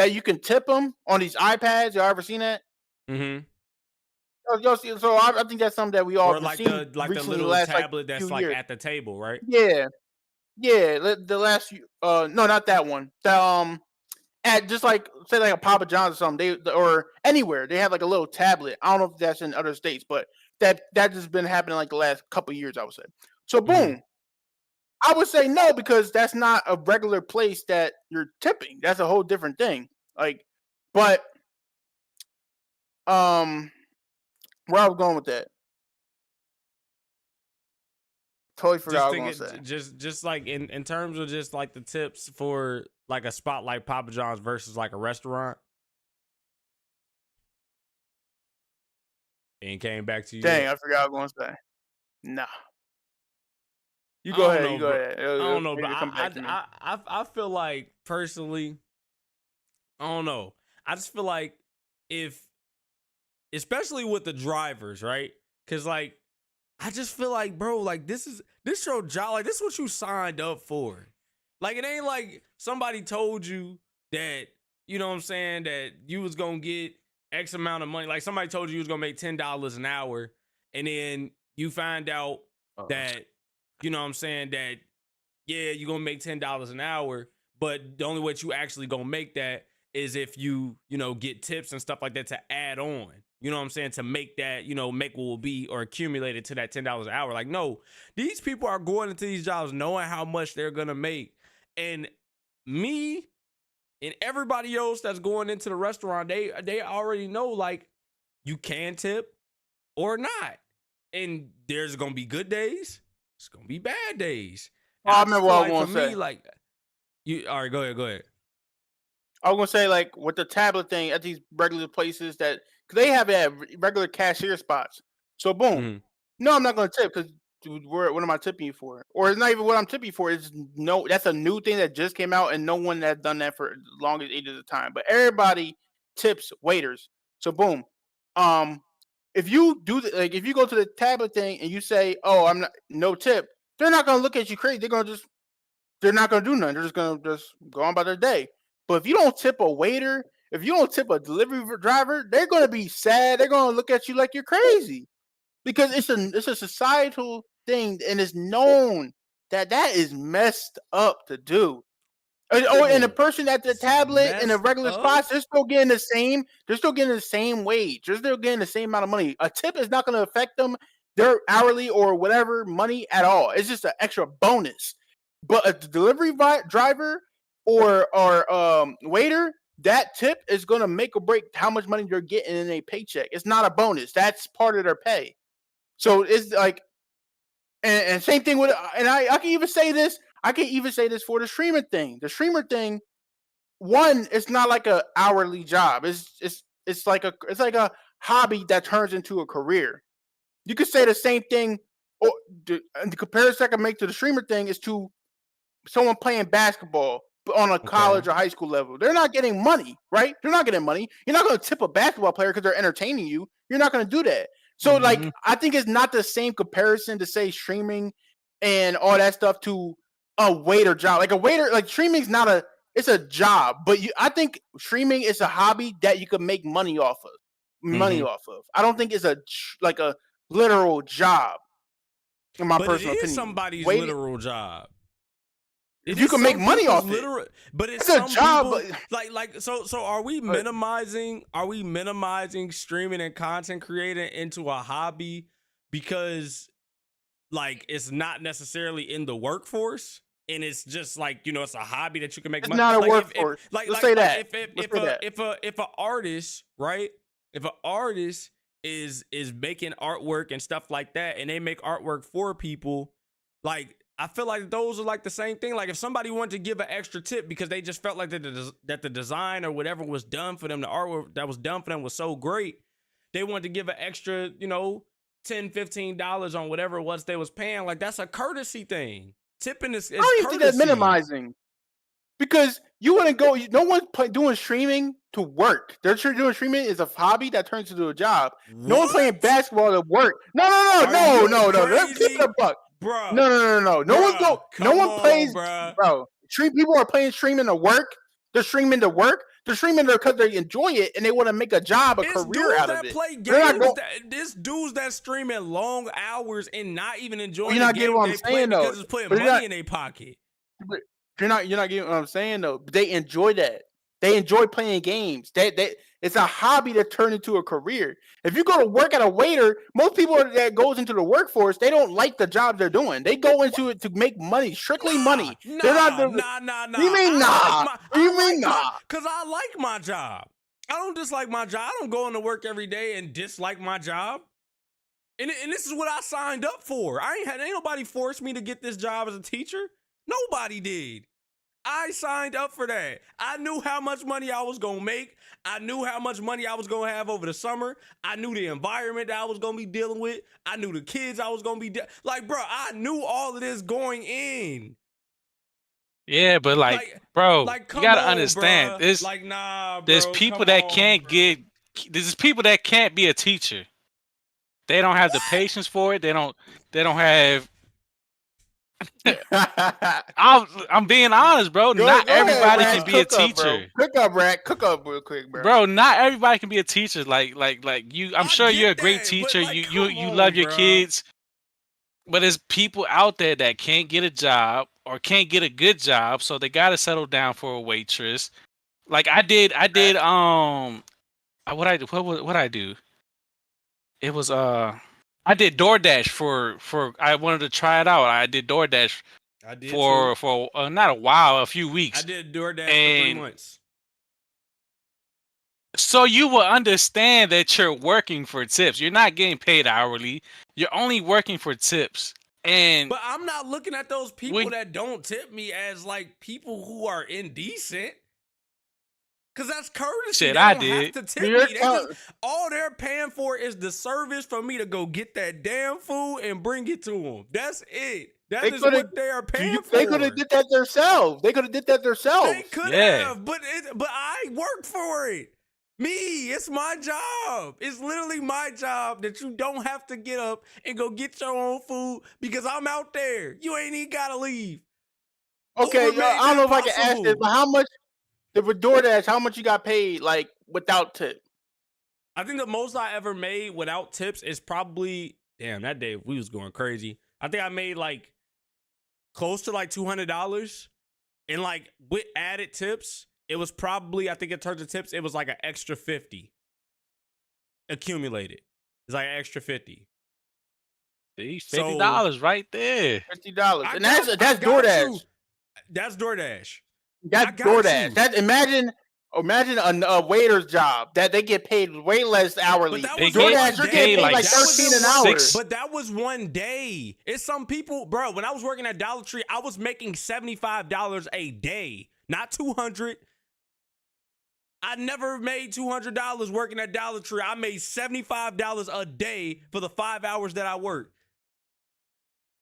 you can tip them on these iPads. Y'all ever seen that? Mm-hmm. Y'all see, so I think that's something that we all like seen the little tablet that's like at the table, right? Yeah. Yeah, the last no, not that one. At just like say like a Papa John's or something, or anywhere they have like a little tablet. I don't know if that's in other states, but that just been happening like the last couple of years, I would say. So boom, I would say no because that's not a regular place that you're tipping. That's a whole different thing. Like, but where I was going with that. Totally forgot what I was going to say. Just like in terms of just like the tips for like a spot like Papa John's versus like a restaurant. And came back to you. Dang, I forgot what I was going to say. Nah. You go ahead. You go ahead. I don't know, but I feel like personally, I don't know. I just feel like if, especially with the drivers, right? Because like, I just feel like, bro, like this your job. Like this is what you signed up for. Like it ain't like somebody told you that, you know what I'm saying, that you was gonna get X amount of money. Like somebody told you was gonna make $10 an hour, and then you find out that, you know what I'm saying, that yeah, you're gonna make $10 an hour, but the only way you actually gonna make that is if you know, get tips and stuff like that to add on. You know what I'm saying? To make that, you know, make what will be or accumulate it to that $10 an hour. Like, no, these people are going into these jobs knowing how much they're gonna make. And me and everybody else that's going into the restaurant, they already know, like, you can tip or not. And there's gonna be good days, it's gonna be bad days. Oh, And I I just remember feel what I like was for gonna me, say. like, you all right, go ahead. I was gonna say, like, with the tablet thing at these regular places that, cause they have it at regular cashier spots. So boom, Mhm. no, I'm not gonna tip because what am I tipping you for? Or it's not even what I'm tipping you for. It's no, that's a new thing that just came out, and no one has done that for the longest ages of time. But everybody tips waiters. So boom, if you do like if you go to the tablet thing and you say, "Oh, I'm not no tip," they're not gonna look at you crazy. They're not gonna do nothing. They're just gonna just go on by their day. But if you don't tip a waiter, if you don't tip a delivery driver, they're gonna be sad. They're gonna look at you like you're crazy because it's a societal thing, and it's known that that is messed up to do. And the Oh, person at the it's tablet in the messed regular up. spots, they're still getting the same. They're still getting the same wage. They're still getting the same amount of money. A tip is not going to affect them, their hourly or whatever money at all. It's just an extra bonus. But a delivery driver or waiter, that tip is going to make or break how much money they're getting in a paycheck. It's not a bonus. That's part of their pay. So it's like, and same thing with, and I can even say this. I can even say this for the streamer thing. The streamer thing, one, it's not like a hourly job. It's like a hobby that turns into a career. You could say the same thing, or the comparison I can make to the streamer thing is to someone playing basketball on a Okay. college or high school level. They're not getting money, right? They're not getting money. You're not going to tip a basketball player because they're entertaining you. You're not going to do that. So, like, Mhm. I think it's not the same comparison to say streaming and all that stuff to a waiter job. Like a waiter, like streaming's not a, it's a job, but I think streaming is a hobby that you could make money off of. Mhm. I don't think it's like a literal job. In my But it personal is opinion, somebody's waiting, literal job. It if you is can make some money people's off it, literal, but it's it's a some job. people like so are we But minimizing streaming and content creating into a hobby because like it's not necessarily in the workforce and it's just like, you know, it's a hobby that you can make it's money. not a Like if workforce. Let's say that. Let's say that. if a artist, right? If an artist is making artwork and stuff like that and they make artwork for people, like I feel like those are like the same thing. Like if somebody wanted to give an extra tip because they just felt like that the design or whatever was done for them, the artwork that was done for them was so great, they wanted to give an extra, you know, $10, $15 on whatever it was they was paying. Like that's a courtesy thing. Tipping I is don't even think that's courtesy. minimizing because you want to go. No one's doing streaming to work. They're doing streaming is a hobby that turns into a job. No one playing What? basketball to work. No, no, no, Are no, you no, no. Keep it crazy? a buck. Bruh. No, no, no, no, no. No one's Bruh. go. No Come one on, plays, bruh. bro. Stream people are playing streaming to work. They're streaming to work. They're streaming because they enjoy it and they want to make a job, a It's career dudes out of that it. play They're not games going. that this dudes that streaming long hours and not even enjoying You're the not getting game what I'm they play saying though. because it's putting But you're not. money in their pocket. But you're not getting what I'm saying though. But they enjoy that. They enjoy playing games. They it's a hobby that turned into a career. If you go to work at a waiter, most people that goes into the workforce, they don't like the job they're doing. They go into it to make money, strictly Nah, money. They're not nah, the. nah, nah, What do you nah. mean nah? What do you mean nah? Cause I like my job. I don't dislike my job. I don't go into work every day and dislike my job. And this is what I signed up for. Ain't nobody forced me to get this job as a teacher. Nobody did. I signed up for that. I knew how much money I was gonna make. I knew how much money I was gonna have over the summer. I knew the environment that I was gonna be dealing with. I knew the kids I was gonna be like, bro. I knew all of this going in. Yeah, but bro, like, you come gotta on, understand. bruh. Like, nah, There's bro. people Come that on, can't bro. get. There's people that can't be a teacher. They don't have the patience for it. They don't have. I'm being honest, bro. go Not ahead, everybody Rat. can be a Cook up, bro. teacher. Cook up, Rat. Cook up real quick, bro. Bro, not everybody can be a teacher. Like you. I'm I sure you're a get great that, but teacher. like, You come love on, your bro. kids. But there's people out there that can't get a job or can't get a good job, so they gotta settle down for a waitress. Like I did. What I do? It was I did DoorDash for I wanted to try it out. I did DoorDash I did too. for not a while, a few I weeks. did DoorDash for 3 And months. so you will understand that you're working for tips. You're not getting paid hourly. You're only working for tips. And But I'm not looking at those people when that don't tip me as like people who are indecent. Cause that's courtesy. shit They I don't have did. to tip You're me. They just all they're paying for is the service for me to go get that damn food and bring it to them. That's it. That They is coulda- what they are paying for. They could have did that themselves. They could have did that themselves. They could Yeah. have, but I worked for it. Me, it's my job. It's literally my job that you don't have to get up and go get your own food because I'm out there. You ain't even gotta leave. Okay, Uber made I don't know if that I can ask this, possible. but how much with DoorDash? How much you got paid like without tip? I think the most I ever made without tips is probably that day we was going crazy. I think I made like close to like $200, and like with added tips, it was probably, I think in terms of tips, it was like an extra 50 accumulated. It's like an extra 50. See, So- $50 right there. $50, and I that's got DoorDash. you. That's DoorDash. That's I got DoorDash. you. That imagine a waiter's job that they get paid way less hourly. But that They was get one DoorDash, you're day. getting paid like like That was 13 an one- hour. But that was one day. It's some people, bro. When I was working at Dollar Tree, I was making $75 a day, not $200. I never made $200 working at Dollar Tree. I made $75 a day for the 5 hours that I worked.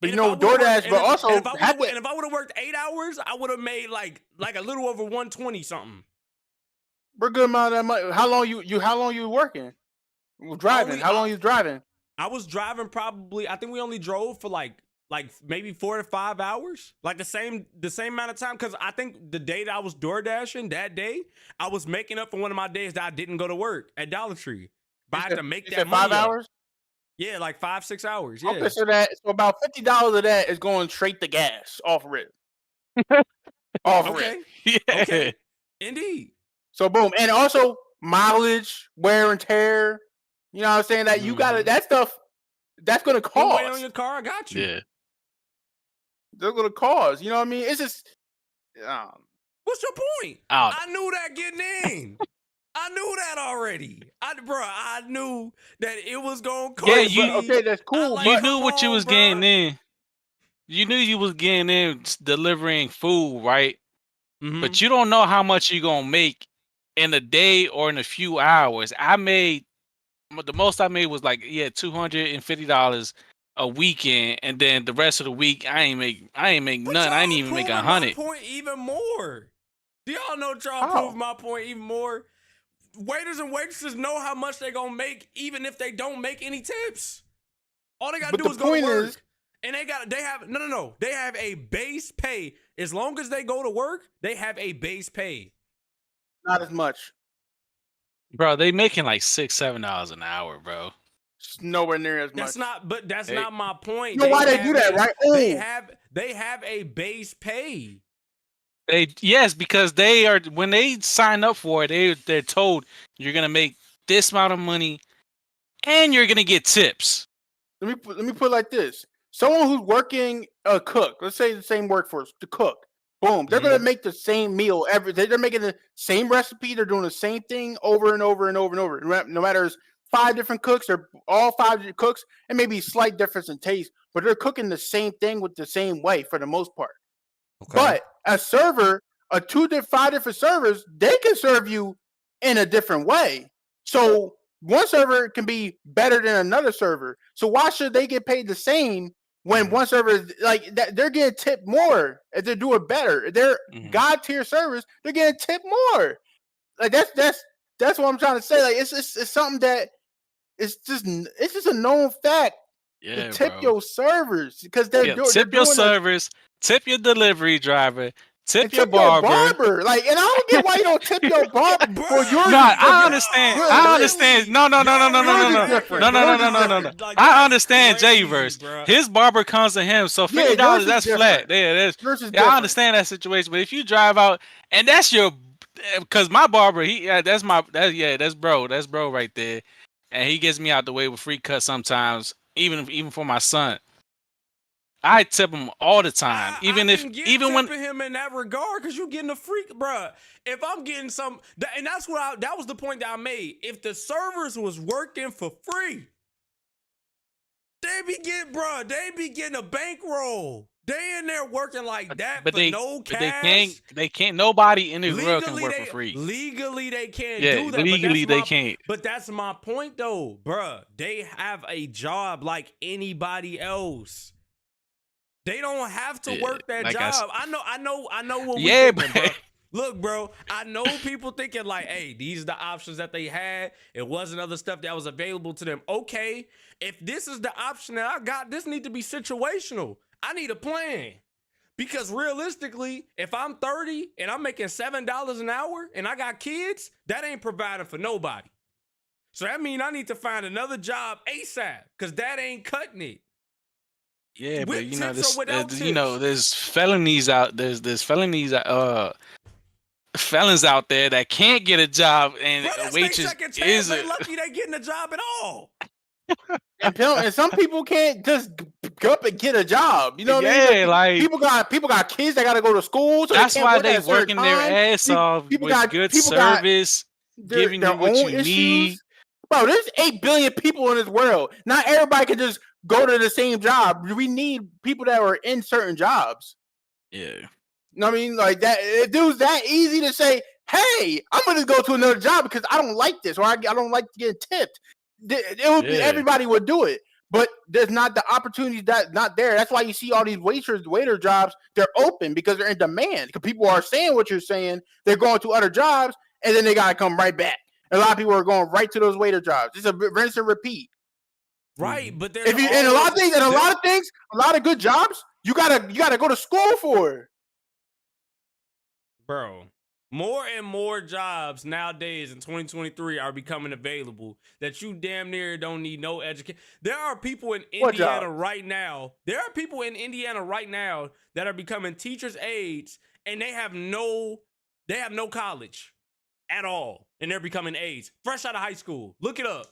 But And you if I know, would've DoorDash, worked- but also and if I would have worked 8 hours, I would have made like a little over 120 something. we're good amount of that money. How long you working? Driving. How long you driving? I was driving probably, I think we only drove for like maybe 4 to 5 hours, like the same amount of time. Cause I think the day that I was door dashing that day, I was making up for one of my days that I didn't go to work at Dollar Tree. But I had to make You that said money 5 up. hours? Yeah, like 5-6 hours. Yeah. Okay, so about $50 of that is going straight to gas off rip. Off Okay. rip. Yeah. Okay. Indeed. So boom, and also mileage, wear and tear. You know what I'm saying? That you got to that stuff. That's gonna You wait on cost. your car, I got you. Yeah. They're gonna cause. You know what I mean? It's just. What's your point? Out. I knew that getting in. I knew that already. I knew that it was gonna cost Yeah, me. you- Okay, that's cool. like- You but knew what you come was on, getting bruh. in. You knew you was getting in delivering food, right? Mhm. But you don't know how much you're gonna make in a day or in a few hours. The most I made was like $250 a weekend, and then the rest of the week I ain't make But none. I y'all ain't even make proving 100. my point even more. Do y'all know y'all How? prove my point even more? Waiters and waitresses know how much they gonna make even if they don't make any tips. All they gotta But do the is go to point work. is- And they have a base pay. As long as they go to work, they have a base pay. Not as much. Bro, they making like $6-7 an hour, bro. It's nowhere near as much. That's Hey. not my point. You know why they do that, right? They Oh. have a base pay. Yes, because they are when they sign up for it, they're told you're gonna make this amount of money and you're gonna get tips. Let me put it like this: someone who's working a cook, let's say the same workforce, the cook, boom, they're gonna make the same meal every. They're making the same recipe. They're doing the same thing over and over and over and over. No matter it's 5 different cooks or all 5 cooks, it may be slight difference in taste, but they're cooking the same thing with the same way for the most part. But a server, 5 different servers, they can serve you in a different way. So one server can be better than another server. So why should they get paid the same when one server is like that, they're getting tipped more if they're doing better. They're god tier servers, they're getting tipped more. Like that's what I'm trying to say. Like it's something that it's just a known fact. Yeah, to tip bro. your servers because they're Yeah, doing tip your servers, tip your delivery driver, tip and your tip your barber. Like, and I don't get why you don't tip your barber for yours. No, I understand. I understand. No. I understand Jayverse. His barber comes to him, so $50 that's flat. Yeah, I understand that situation. But if you drive out and that's your, because my barber, that's bro right there, and he gets me out the way with free cuts sometimes, even for my son. I tip him all the time, even when him in that regard, because you getting a freak, bruh. If I'm getting some, and that's what that was the point that I made. If the servers was working for free, they be getting a bankroll. They in there working like that, but no cash. They can't. Nobody in this world can work for free. Legally, they can't do that. Legally, they can't. But that's my point, though, bruh. They have a job like anybody else. They don't have to work that job. I know what we thinking, bro. Look, bro, I know people thinking like, hey, these are the options that they had. It wasn't other stuff that was available to them. Okay, if this is the option that I got, this need to be situational. I need a plan. Because realistically, if I'm 30 and I'm making $7 an hour and I got kids, that ain't providing for nobody. So that means I need to find another job ASAP because that ain't cutting it. Yeah, but there's felonies out. There's felonies. Felons out there that can't get a job, and a waitress is lucky they getting a job at all. And some people can't just go up and get a job. You know what I mean? Like people got kids that got to go to school. So that's why they working their ass off with good service, giving you what you need. Bro, there's 8 billion people in this world. Not everybody can just go to the same job. We need people that are in certain jobs. Yeah. You know what I mean? Like that, it was that easy to say, hey, I'm going to go to another job because I don't like this or I don't like getting tipped. Everybody would do it. But there's not the opportunities that not there. That's why you see all these waiter jobs, they're open because they're in demand. Because people are saying what you're saying. They're going to other jobs and then they got to come right back. A lot of people are going right to those waiter jobs. It's a rinse and repeat. Right, but there's a lot of good jobs, you gotta go to school for. Bro, more and more jobs nowadays in 2023 are becoming available that you damn near don't need no education. There are people in Indiana right now. There are people in Indiana right now that are becoming teachers' aides, and they have no college at all, and they're becoming aides fresh out of high school. Look it up.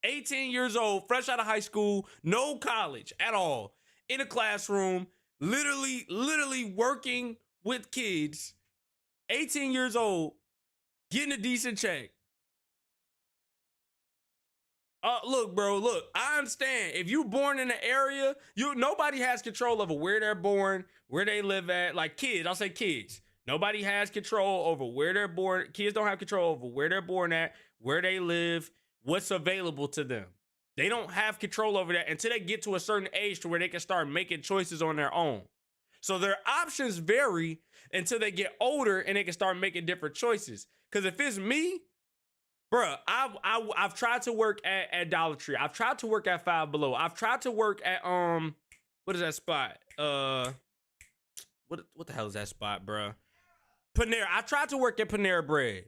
18 years old, fresh out of high school, no college at all, in a classroom, literally working with kids, 18 years old, getting a decent check. Look, bro, I understand. If you're born in an area, nobody has control over where they're born, where they live at. Like kids, I'll say kids. Nobody has control over where they're born. Kids don't have control over where they're born at, where they live, what's available to them. They don't have control over that until they get to a certain age to where they can start making choices on their own. So their options vary until they get older and they can start making different choices. Because if it's me, bruh, I've tried to work at Dollar Tree. I've tried to work at Five Below. I've tried to work at what is that spot? What the hell is that spot, bruh? Panera. I tried to work at Panera Bread.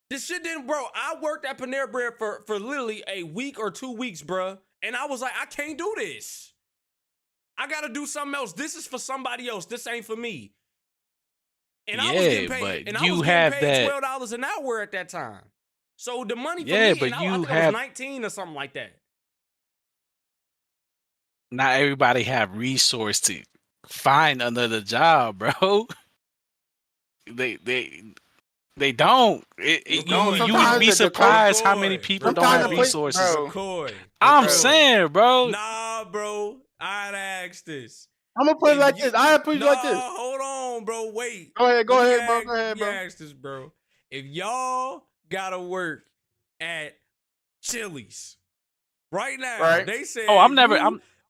This shit didn't, bro. I worked at Panera Bread for literally a week or 2 weeks, bruh. And I was like, I can't do this. I got to do something else. This is for somebody else. This ain't for me. And I was getting paid, $12 an hour at that time. So the money for me, but I think I was 19 or something like that. Not everybody have resource to find another job, bro. They don't. You would be surprised how many people don't have resources. I'm saying, bro. Nah, bro. I'd ask this. I'm gonna put it like this. Hold on, bro. Wait. Go ahead, bro. Go ahead, bro. Ask this, bro. If y'all gotta work at Chili's right now, they say,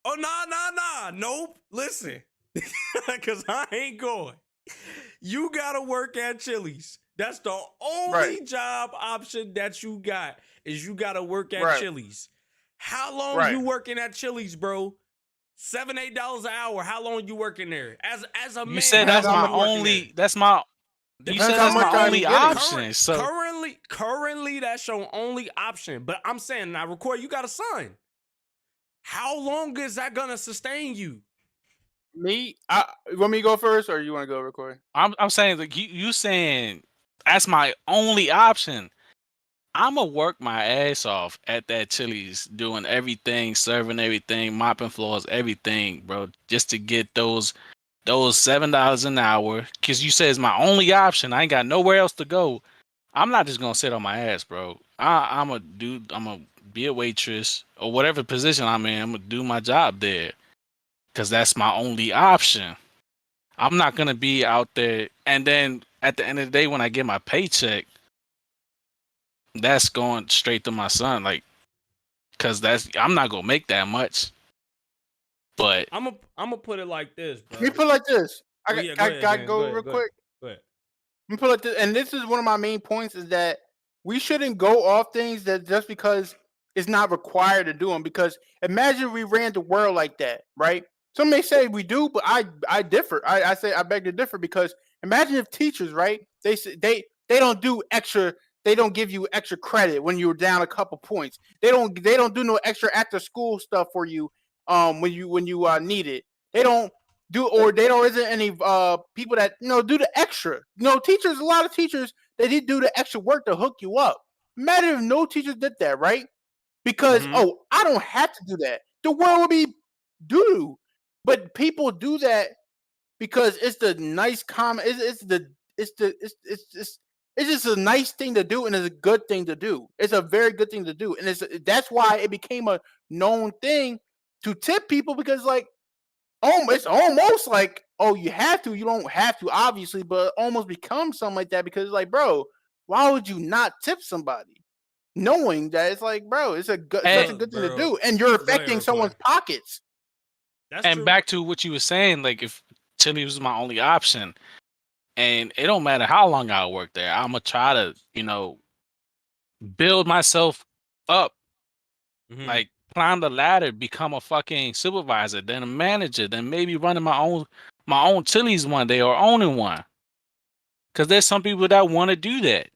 Oh, nah. Nope. Listen, because I ain't going. You gotta work at Chili's. That's the only Right. job option that you got is you gotta work at Right. Chili's. How long Right. you working at Chili's, bro? $7-8 an hour. How long you working there? As a You man, said how Depends that's how long my much. you working there? only. That's my. You Depends said how that's much my I only be getting. option. So Currently, that's your only option. But I'm saying now, record. You got a son. How long is that gonna sustain you? Me, you want me to go first, or you want to go record? I'm saying like you saying that's my only option. I'ma work my ass off at that Chili's, doing everything, serving everything, mopping floors, everything, bro, just to get those $7 an hour. Cause you said it's my only option. I ain't got nowhere else to go. I'm not just gonna sit on my ass, bro. I'm gonna be a waitress or whatever position I'm in. I'm gonna do my job there, cause that's my only option. I'm not gonna be out there, and then at the end of the day, when I get my paycheck, that's going straight to my son, like, cause I'm not gonna make that much. But I'm gonna put it like this, bro. Let me put it like this. Oh, I yeah, go got, ahead, got to James. Go go ahead. real Go ahead. quick. Go ahead. Let me put it like this, and this is one of my main points is that we shouldn't go off things that just because it's not required to do them. Because imagine we ran the world like that, right? Some may say we do, but I differ. I say I beg to differ because imagine if teachers, right? They don't do extra. They don't give you extra credit when you're down a couple points. They don't do no extra after school stuff for you when you need it. They don't do or they don't isn't any people that do the extra. Teachers, a lot of teachers they did do the extra work to hook you up. Imagine if no teachers did that, right? Because Mhm. I don't have to do that. The world would be doo. But people do that because it's the nice comment. It's just a nice thing to do, and it's a good thing to do. It's a very good thing to do, and that's why it became a known thing to tip people because it's almost like you have to. You don't have to, obviously, but it almost becomes something like that because it's like, bro, why would you not tip somebody, knowing that it's like, bro, it's such a and good thing to Bro, do, and you're go ahead, affecting someone's record. pockets. That's and true. back to what you were saying, like if Chili was my only option, and it don't matter how long I work there, I'm gonna try to build myself up, Mhm. like climb the ladder, become a fucking supervisor, then a manager, then maybe running my own Chili's one day or owning one. Cause there's some people that want to do that.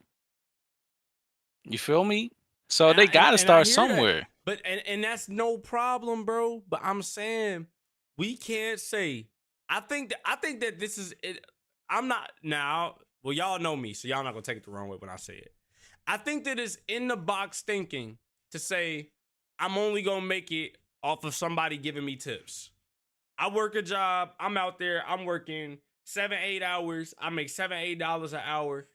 You feel me? So they gotta And I start hear that, somewhere. but and that's no problem, bro. But I'm saying we can't say. I think that this is it. I'm not now. Well, y'all know me, so y'all not gonna take it the wrong way when I say it. I think that it's in the box thinking to say I'm only gonna make it off of somebody giving me tips. I work a job. I'm out there. I'm working 7-8 hours. I make $7-8 an hour.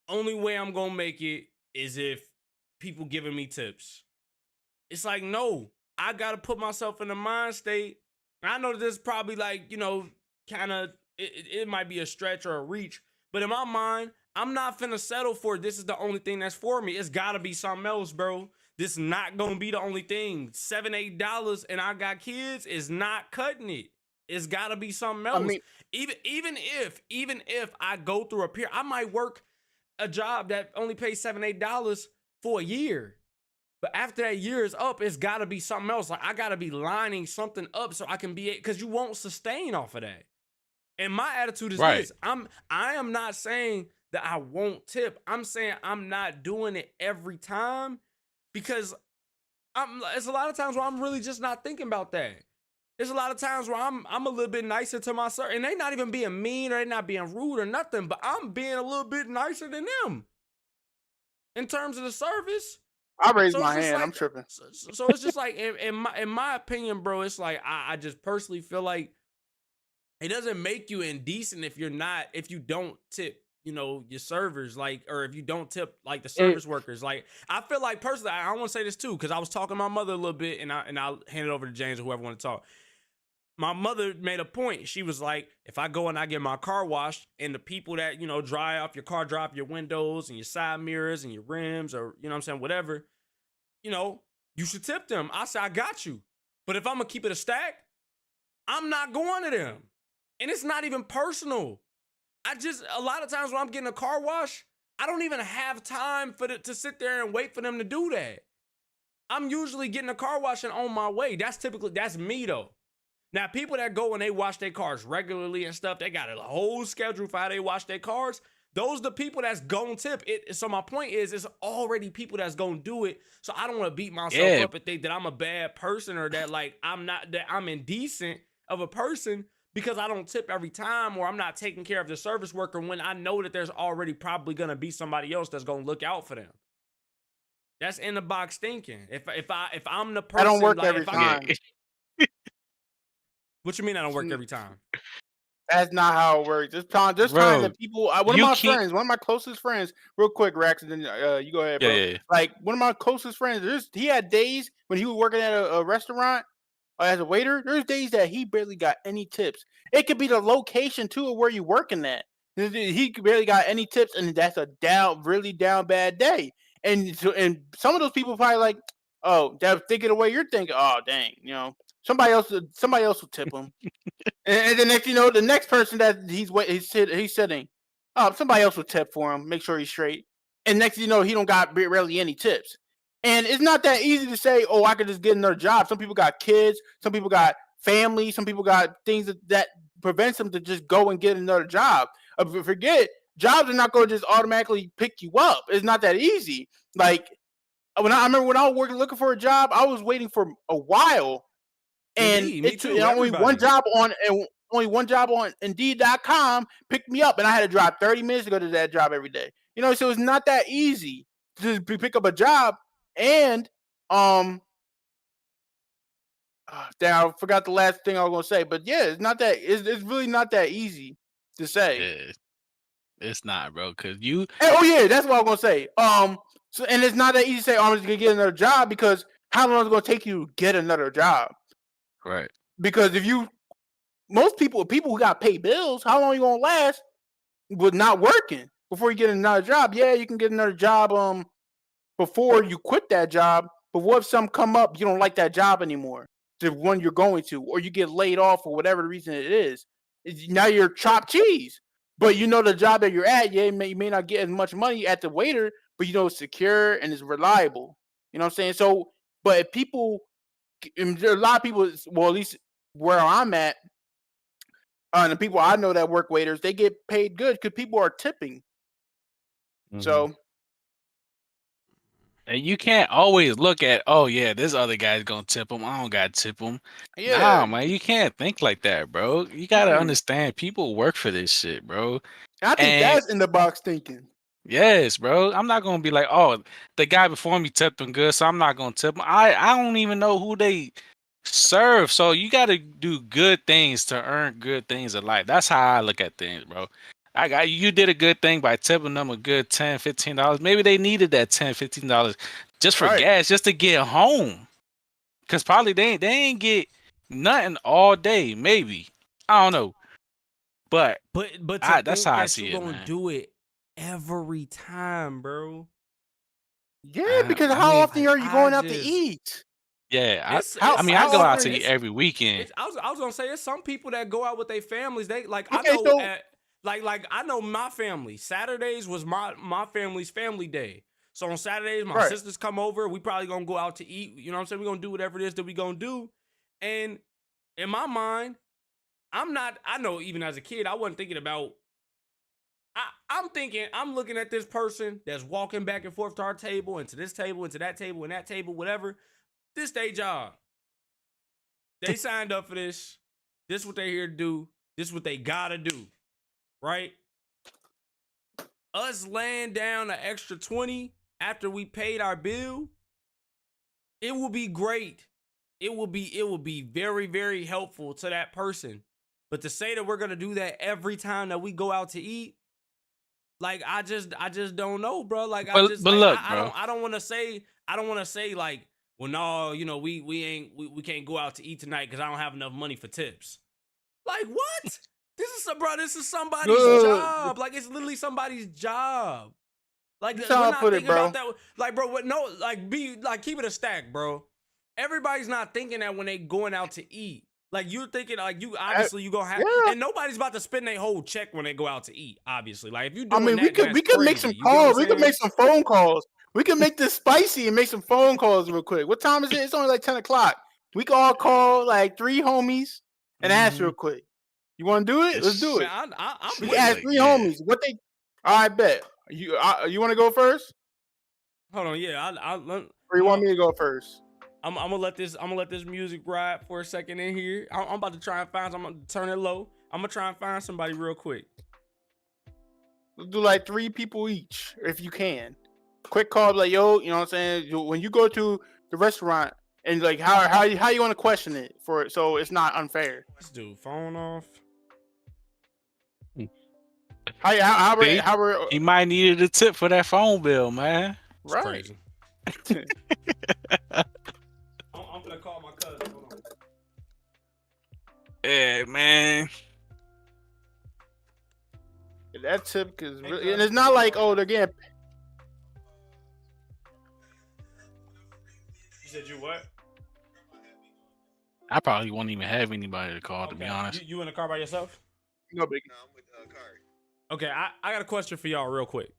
Only way I'm gonna make it is if people giving me tips. It's like, no, I gotta put myself in the mind state. I know this is probably like, kind of it might be a stretch or a reach, but in my mind, I'm not finna settle for this is the only thing that's for me. It's gotta be something else, bro. This not gonna be the only thing. $7-8 and I got kids is not cutting it. It's gotta be something I else. mean, Even if I go through a period, I might work a job that only pays $7-8 for a year. But after that year is up, it's got to be something else. Like I got to be lining something up so I can be because you won't sustain off of that. And my attitude is Right. this: I am not saying that I won't tip. I'm saying I'm not doing it every time because it's a lot of times where I'm really just not thinking about that. There's a lot of times where I'm a little bit nicer to myself, and they not even being mean or they not being rude or nothing, but I'm being a little bit nicer than them in terms of the service. I raised So it's my just hand. I'm like, tripping. so it's just like in my opinion, bro. It's like I just personally feel like it doesn't make you indecent if you don't tip, your servers, like, or if you don't tip like the It, service workers. Like I feel like personally, I want to say this too because I was talking to my mother a little bit, and I'll hand it over to James or whoever want to talk. My mother made a point. She was like, if I go and I get my car washed and the people that, dry off your car, dry off your windows and your side mirrors and your rims or, what I'm saying, whatever, you should tip them. I said, I got you. But if I'm gonna keep it a stack, I'm not going to them. And it's not even personal. A lot of times when I'm getting a car wash, I don't even have time to sit there and wait for them to do that. I'm usually getting a car wash and on my way. That's me though. Now, people that go and they wash their cars regularly and stuff, they got a whole schedule for how they wash their cars. Those the people that's gonna tip it. So my point is, it's already people that's gonna do it. So I don't want to beat myself up and think that I'm a bad person or that like I'm indecent of a person because I don't tip every time or I'm not taking care of the service worker when I know that there's already probably gonna be somebody else that's gonna look out for them. That's in the box thinking. If I'm the person, I don't work like, every time. What you mean I don't work every time? That's not how it works. There's time that people. One of my closest friends, real quick, Rex, and then you go ahead, bro. Yeah. Like one of my closest friends, he had days when he was working at a restaurant as a waiter. There's days that he barely got any tips. It could be the location too of where you're working at. He barely got any tips, and that's a really down bad day. And some of those people probably like, oh, they're thinking the way you're thinking. Oh, dang, somebody else will tip him. And then next, the next person that he's sitting, somebody else will tip for him, make sure he's straight. And next, he don't got really any tips. And it's not that easy to say, oh, I could just get another job. Some people got kids, some people got family, some people got things that prevents them to just go and get another job. Forget, jobs are not going to just automatically pick you up. It's not that easy. Like I remember when I was looking for a job, I was waiting for a while. And only one job on Indeed.com picked me up, and I had to drive 30 minutes to go to that job every day. So it's not that easy to pick up a job. And I forgot the last thing I was gonna say, but yeah, it's not that. It's really not that easy to say. Yeah, it's not, bro. Cause you. Oh yeah, that's what I was gonna say. So and it's not that easy to say, I'm just gonna get another job because how long is it gonna take you to get another job? Right. Because most people who got paid bills, how long are you gonna last with not working before you get another job? Yeah, you can get another job before you quit that job. But what if something come up, you don't like that job anymore, the one you're going to, or you get laid off for whatever the reason it is? Now you're chopped cheese. But the job that you're at, you may not get as much money at the waiter, but it's secure and it's reliable. You know what I'm saying? So, but if people, there are a lot of people, well, at least where I'm at, and the people I know that work waiters, they get paid good because people are tipping. Mm-hmm. So, and you can't always look at, oh yeah, this other guy's gonna tip him. I don't gotta tip him. Yeah, nah, man, you can't think like that, bro. You gotta understand people work for this shit, bro. I think that's in the box thinking. Yes, bro. I'm not gonna be like, oh, the guy before me tipped him good, so I'm not gonna tip him. I don't even know who they serve. So you gotta do good things to earn good things in life. That's how I look at things, bro. You did a good thing by tipping them a good $10, $15. Maybe they needed that $10, $15 just for gas, just to get home. Cause probably they ain't get nothing all day. Maybe, I don't know. But that's how I see it, man. Do it every time, bro. Yeah, because how often are you going out to eat? Yeah, I go out to eat every weekend. I was gonna say, there's some people that go out with their families. They like, I know, I know my family. Saturdays was my family's family day. So on Saturdays, my sisters come over. We probably gonna go out to eat. You know what I'm saying? We're gonna do whatever it is that we gonna do. And in my mind, I know even as a kid, I wasn't thinking about. I'm looking at this person that's walking back and forth to our table, and to this table, and to that table, and that table, whatever. This their job. They signed up for this. This is what they here to do. This is what they gotta do. Right? Us laying down an extra 20 after we paid our bill, it will be great. It will be very, very helpful to that person. But to say that we're gonna do that every time that we go out to eat, like I just don't know, bro. Like I don't want to say like, well, no, we can't go out to eat tonight because I don't have enough money for tips. Like what? This is somebody's job. Like it's literally somebody's job. Like that's how I put it, bro. About that. Like, bro, what? No, like keep it a stack, bro. everybody's not thinking that when they going out to eat. Like you're thinking, like you obviously you gonna have, Yeah. and nobody's about to spend their whole check when they go out to eat. Obviously, like if you I doing mean, that, we then could that's make crazy. some You get what I'm calls. We could saying? make some phone calls. We can make this spicy and make some phone calls real quick. What time is it? It's only like 10 o'clock. We can all call like 3 homies and ask real quick. You want to do it? Let's do it. Man, I'm We with can ask it. 3 homies. What they? All right, bet. You want to go first, Hold on, yeah, or you want me to go first? I'm gonna let this music ride for a second in here. I'm about to try and find. I'm gonna turn it low. I'm gonna try and find somebody real quick. Let's do like 3 people each, if you can. Quick call, like yo, you know what I'm saying? When you go to the restaurant, and like how you want to question it for it, so it's not unfair. Let's do phone off. How we're He might needed a tip for that phone bill, man. It's right. crazy. I'm gonna call my cousin. Hold on. Yeah, man. That tip is really, and it's not like they're getting. You said you what? I probably won't even have anybody to call, to be honest. You in the car by yourself? No big. No, I'm with Kari. Okay, I got a question for y'all real quick.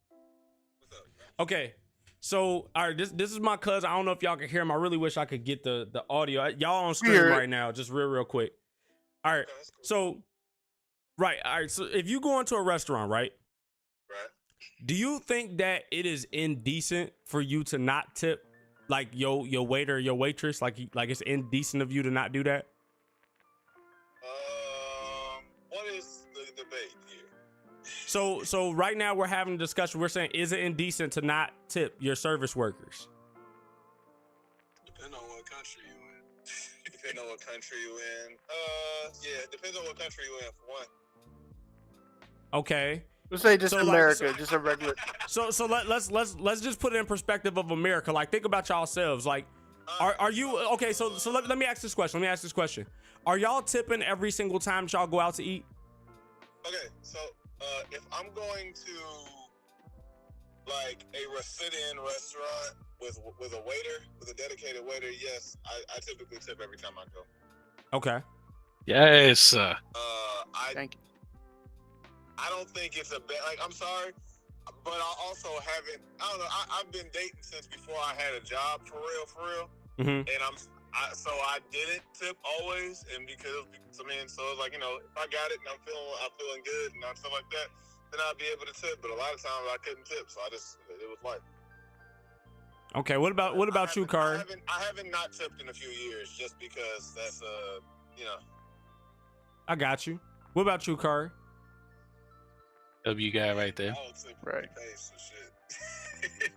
What's up? Okay, so all right, this is my cousin. I don't know if y'all can hear him. I really wish I could get the audio. Y'all on stream Hear it. right now, just real quick. All right, Okay, that's cool. so so if you go into a restaurant, right? Right. Do you think that it is indecent for you to not tip like your waiter or your waitress? Like it's indecent of you to not do that? What is the debate here? So right now we're having a discussion. We're saying, is it indecent to not tip your service workers? Depending on what country you in. Depending on what country you in. Yeah, depends on what country you in for one. Okay. Let's say just So, like, America, so- just a regular. So let's just put it in perspective of America. Like think about yourselves. Like are you okay? So let me ask this question. Are y'all tipping every single time y'all go out to eat? Okay, so if I'm going to like a sit-in restaurant with a waiter, with a dedicated waiter, yes, I typically tip every time I go. Okay. Yes. Thank you. I don't think it's a bad. Like, I'm sorry, but I also haven't. I don't know. I've been dating since before I had a job for real. Mm-hmm. And so I didn't tip always, and because so it's like, you know, if I got it and I'm feeling good and stuff like that, then I'd be able to tip. But a lot of times I couldn't tip, so it was like. Okay. What about you, Kari? I haven't not tipped in a few years, just because that's you know. I got you. What about you, Kari? W guy right there. I don't tip Right. pay some shit.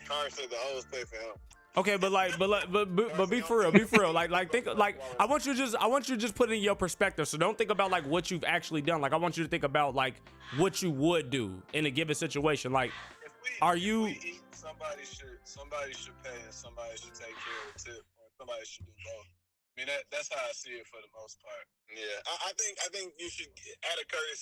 Car said the hoes pay for him. Okay, but be for real. Like think like I want you to just put it in your perspective. So don't think about like what you've actually done. Like I want you to think about like what you would do in a given situation. Like Are you- If we eat, somebody should pay and somebody should take care of the tip, or somebody should do both. I mean that's how I see it for the most part. Yeah, I think you should, out of courtesy,